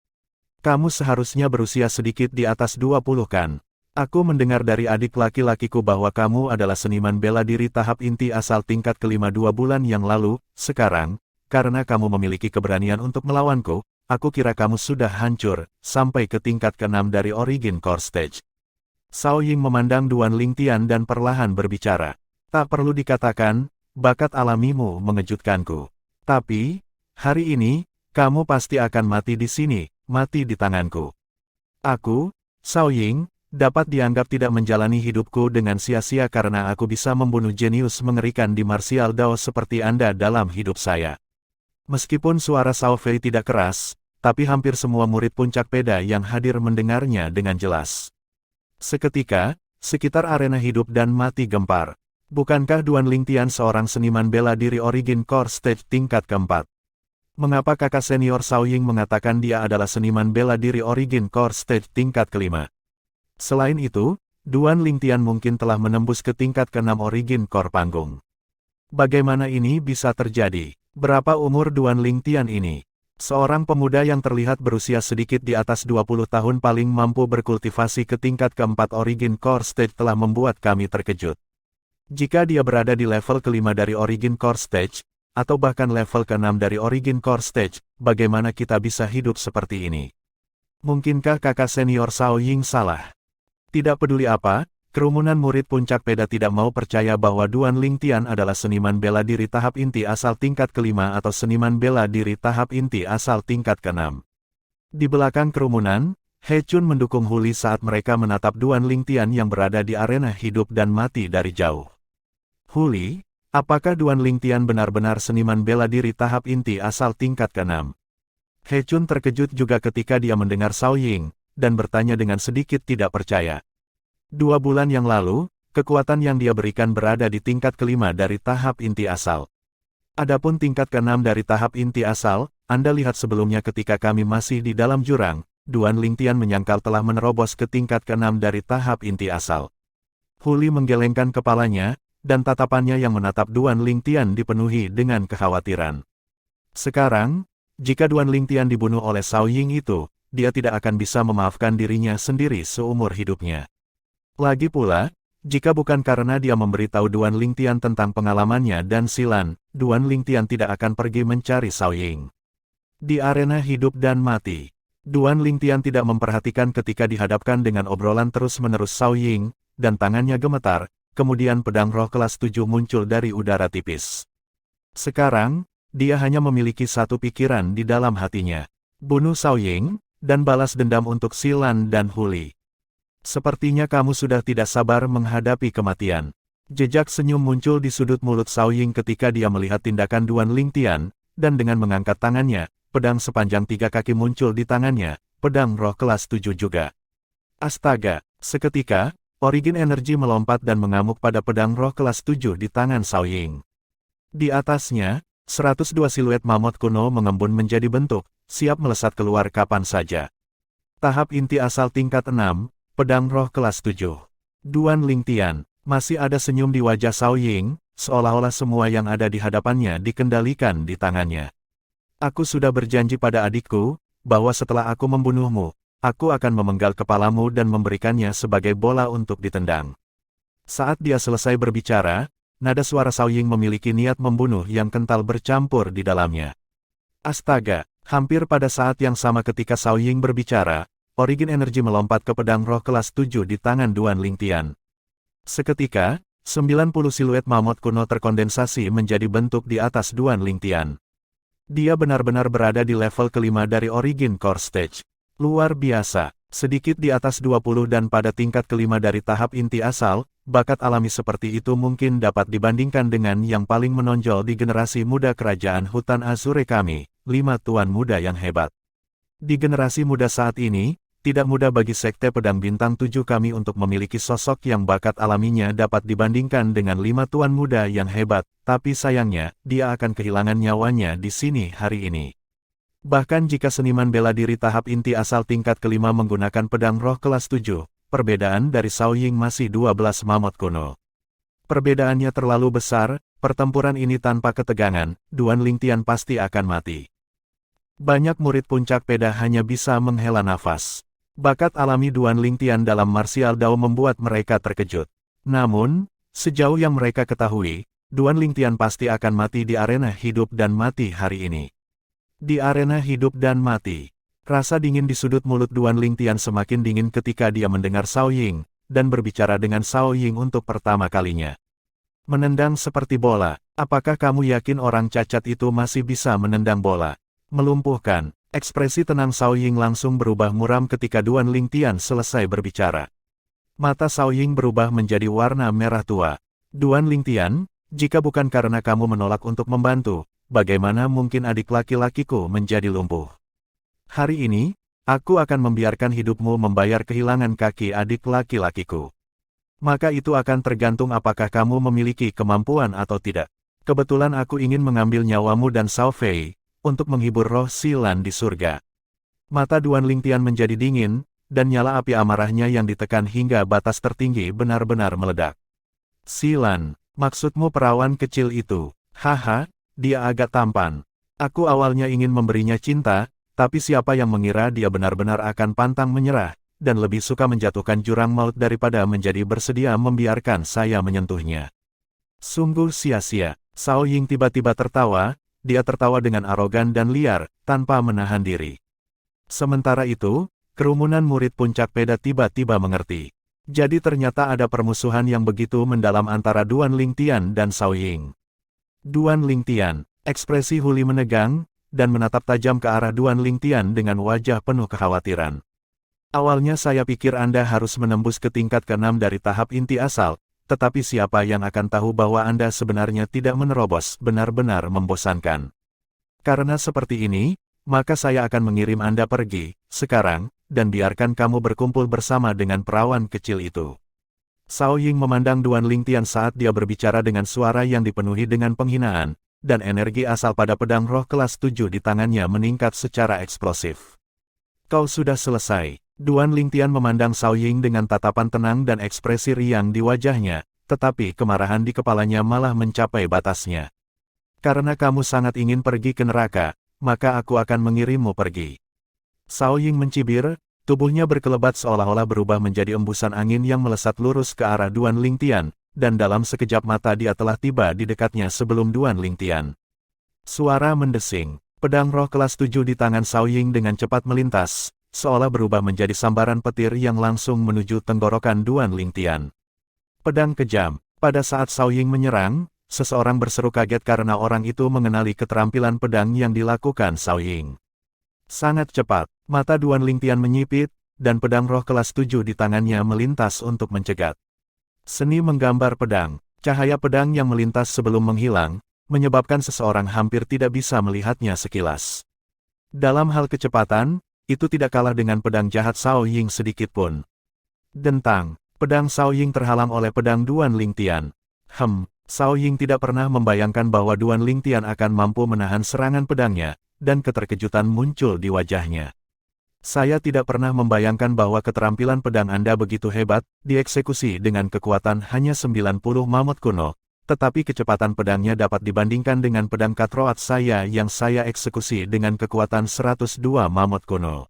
Kamu seharusnya berusia sedikit di atas 20 kan? Aku mendengar dari adik laki-lakiku bahwa kamu adalah seniman bela diri tahap inti asal tingkat kelima 2 bulan yang lalu. Sekarang, karena kamu memiliki keberanian untuk melawanku, aku kira kamu sudah hancur, sampai ke tingkat ke-6 dari Origin Core Stage. Xiao Ying memandang Duan Lingtian dan perlahan berbicara. Tak perlu dikatakan, bakat alamimu mengejutkanku. Tapi, hari ini, kamu pasti akan mati di sini, mati di tanganku. Aku, Xiao Ying, dapat dianggap tidak menjalani hidupku dengan sia-sia karena aku bisa membunuh jenius mengerikan di martial Dao seperti Anda dalam hidup saya. Meskipun suara Xiao Fei tidak keras, tapi hampir semua murid Puncak Peda yang hadir mendengarnya dengan jelas. Seketika, sekitar arena hidup dan mati gempar. Bukankah Duan Lingtian seorang seniman bela diri Origin Core Stage tingkat keempat? Mengapa kakak senior Xiao Ying mengatakan dia adalah seniman bela diri Origin Core Stage tingkat kelima? Selain itu, Duan Lingtian mungkin telah menembus ke tingkat ke-6 Origin Core panggung. Bagaimana ini bisa terjadi? Berapa umur Duan Lingtian ini? Seorang pemuda yang terlihat berusia sedikit di atas 20 tahun paling mampu berkultivasi ke tingkat ke-4 Origin Core Stage telah membuat kami terkejut. Jika dia berada di level kelima dari Origin Core Stage, atau bahkan level ke-6 dari Origin Core Stage, bagaimana kita bisa hidup seperti ini? Mungkinkah kakak senior Xiao Ying salah? Tidak peduli apa, Kerumunan murid puncak peda tidak mau percaya bahwa Duan Lingtian adalah seniman bela diri tahap inti asal tingkat kelima atau seniman bela diri tahap inti asal tingkat keenam. Di belakang kerumunan, He Chun mendukung Huli saat mereka menatap Duan Lingtian yang berada di arena hidup dan mati dari jauh. Huli, apakah Duan Lingtian benar-benar seniman bela diri tahap inti asal tingkat keenam? He Chun terkejut juga ketika dia mendengar Xiao Ying, dan bertanya dengan sedikit tidak percaya. 2 bulan yang lalu, kekuatan yang dia berikan berada di tingkat kelima dari tahap inti asal. Adapun tingkat keenam dari tahap inti asal, Anda lihat sebelumnya ketika kami masih di dalam jurang, Duan Lingtian menyangkal telah menerobos ke tingkat keenam dari tahap inti asal. Huli menggelengkan kepalanya, dan tatapannya yang menatap Duan Lingtian dipenuhi dengan kekhawatiran. Sekarang, jika Duan Lingtian dibunuh oleh Xiao Ying itu, dia tidak akan bisa memaafkan dirinya sendiri seumur hidupnya. Lagi pula, jika bukan karena dia memberitahu Duan Lingtian tentang pengalamannya dan Silan, Duan Lingtian tidak akan pergi mencari Xiao Ying. Di arena hidup dan mati, Duan Lingtian tidak memperhatikan ketika dihadapkan dengan obrolan terus-menerus Xiao Ying, dan tangannya gemetar, kemudian pedang roh kelas 7 muncul dari udara tipis. Sekarang, dia hanya memiliki satu pikiran di dalam hatinya. Bunuh Xiao Ying, dan balas dendam untuk Silan dan Huli. Sepertinya kamu sudah tidak sabar menghadapi kematian. Jejak senyum muncul di sudut mulut Xiao Ying ketika dia melihat tindakan Duan Lingtian, dan dengan mengangkat tangannya, pedang sepanjang 3 kaki muncul di tangannya, pedang roh kelas 7 juga. Astaga, seketika, Origin energi melompat dan mengamuk pada pedang roh kelas 7 di tangan Xiao Ying. Di atasnya, 102 siluet mamut kuno mengembun menjadi bentuk, siap melesat keluar kapan saja. Tahap inti asal tingkat 6, pedang roh kelas 7. Duan Lingtian, masih ada senyum di wajah Xiao Ying, seolah-olah semua yang ada di hadapannya dikendalikan di tangannya. Aku sudah berjanji pada adikku, bahwa setelah aku membunuhmu, aku akan memenggal kepalamu dan memberikannya sebagai bola untuk ditendang. Saat dia selesai berbicara, nada suara Xiao Ying memiliki niat membunuh yang kental bercampur di dalamnya. Astaga, hampir pada saat yang sama ketika Xiao Ying berbicara, Origin energi melompat ke pedang roh kelas 7 di tangan Duan Lingtian. Seketika, 90 siluet mamut kuno terkondensasi menjadi bentuk di atas Duan Lingtian. Dia benar-benar berada di level kelima dari Origin Core Stage. Luar biasa, sedikit di atas 20 dan pada tingkat kelima dari tahap inti asal, bakat alami seperti itu mungkin dapat dibandingkan dengan yang paling menonjol di generasi muda kerajaan hutan Azure kami, 5 tuan muda yang hebat. Di generasi muda saat ini, tidak mudah bagi Sekte Pedang Bintang 7 kami untuk memiliki sosok yang bakat alaminya dapat dibandingkan dengan 5 tuan muda yang hebat, tapi sayangnya, dia akan kehilangan nyawanya di sini hari ini. Bahkan jika seniman bela diri tahap inti asal tingkat kelima menggunakan pedang roh kelas 7, perbedaan dari Xiao Ying masih 12 mamut kuno. Perbedaannya terlalu besar, pertempuran ini tanpa ketegangan, Duan Lingtian pasti akan mati. Banyak murid puncak peda hanya bisa menghela nafas. Bakat alami Duan Lingtian dalam martial Dao membuat mereka terkejut. Namun, sejauh yang mereka ketahui, Duan Lingtian pasti akan mati di arena hidup dan mati hari ini. Di arena hidup dan mati, rasa dingin di sudut mulut Duan Lingtian semakin dingin ketika dia mendengar Xiao Ying, dan berbicara dengan Xiao Ying untuk pertama kalinya. Menendang seperti bola, apakah kamu yakin orang cacat itu masih bisa menendang bola? Melumpuhkan. Ekspresi tenang Xiao Ying langsung berubah muram ketika Duan Lingtian selesai berbicara. Mata Xiao Ying berubah menjadi warna merah tua. Duan Lingtian, jika bukan karena kamu menolak untuk membantu, bagaimana mungkin adik laki-lakiku menjadi lumpuh? Hari ini, aku akan membiarkan hidupmu membayar kehilangan kaki adik laki-lakiku. Maka itu akan tergantung apakah kamu memiliki kemampuan atau tidak. Kebetulan aku ingin mengambil nyawamu dan Xiao Fei, untuk menghibur roh Silan di surga. Mata Duan Lingtian menjadi dingin, dan nyala api amarahnya yang ditekan hingga batas tertinggi benar-benar meledak. Silan, maksudmu perawan kecil itu? Haha, dia agak tampan. Aku awalnya ingin memberinya cinta, tapi siapa yang mengira dia benar-benar akan pantang menyerah, dan lebih suka menjatuhkan jurang maut daripada menjadi bersedia membiarkan saya menyentuhnya. Sungguh sia-sia. Xiao Ying tiba-tiba tertawa. Dia tertawa dengan arogan dan liar, tanpa menahan diri. Sementara itu, kerumunan murid puncak peda tiba-tiba mengerti. Jadi ternyata ada permusuhan yang begitu mendalam antara Duan Lingtian dan Cao Ying. Duan Lingtian, ekspresi Huli menegang, dan menatap tajam ke arah Duan Lingtian dengan wajah penuh kekhawatiran. Awalnya saya pikir Anda harus menembus ke tingkat ke-6 dari tahap inti asal, tetapi siapa yang akan tahu bahwa Anda sebenarnya tidak menerobos, benar-benar membosankan. Karena seperti ini, maka saya akan mengirim Anda pergi, sekarang, dan biarkan kamu berkumpul bersama dengan perawan kecil itu. Cao Ying memandang Duan Lingtian saat dia berbicara dengan suara yang dipenuhi dengan penghinaan, dan energi asal pada pedang roh kelas 7 di tangannya meningkat secara eksplosif. Kau sudah selesai. Duan Lingtian memandang Cao Ying dengan tatapan tenang dan ekspresi riang di wajahnya, tetapi kemarahan di kepalanya malah mencapai batasnya. Karena kamu sangat ingin pergi ke neraka, maka aku akan mengirimmu pergi. Cao Ying mencibir, tubuhnya berkelebat seolah-olah berubah menjadi embusan angin yang melesat lurus ke arah Duan Lingtian, dan dalam sekejap mata dia telah tiba di dekatnya sebelum Duan Lingtian. Suara mendesing, pedang roh kelas 7 di tangan Cao Ying dengan cepat melintas, seolah berubah menjadi sambaran petir yang langsung menuju tenggorokan Duan Lingtian. Pedang kejam, pada saat Cao Ying menyerang, seseorang berseru kaget karena orang itu mengenali keterampilan pedang yang dilakukan Cao Ying. Sangat cepat, mata Duan Lingtian menyipit, dan pedang roh kelas 7 di tangannya melintas untuk mencegat. Seni menggambar pedang, cahaya pedang yang melintas sebelum menghilang, menyebabkan seseorang hampir tidak bisa melihatnya sekilas. Dalam hal kecepatan, itu tidak kalah dengan pedang jahat Cao Ying sedikitpun. Dentang, pedang Cao Ying terhalang oleh pedang Duan Lingtian. Cao Ying tidak pernah membayangkan bahwa Duan Lingtian akan mampu menahan serangan pedangnya, dan keterkejutan muncul di wajahnya. Saya tidak pernah membayangkan bahwa keterampilan pedang Anda begitu hebat, dieksekusi dengan kekuatan hanya 90 mamut kuno, tetapi kecepatan pedangnya dapat dibandingkan dengan pedang katroat saya yang saya eksekusi dengan kekuatan 102 mamut kuno.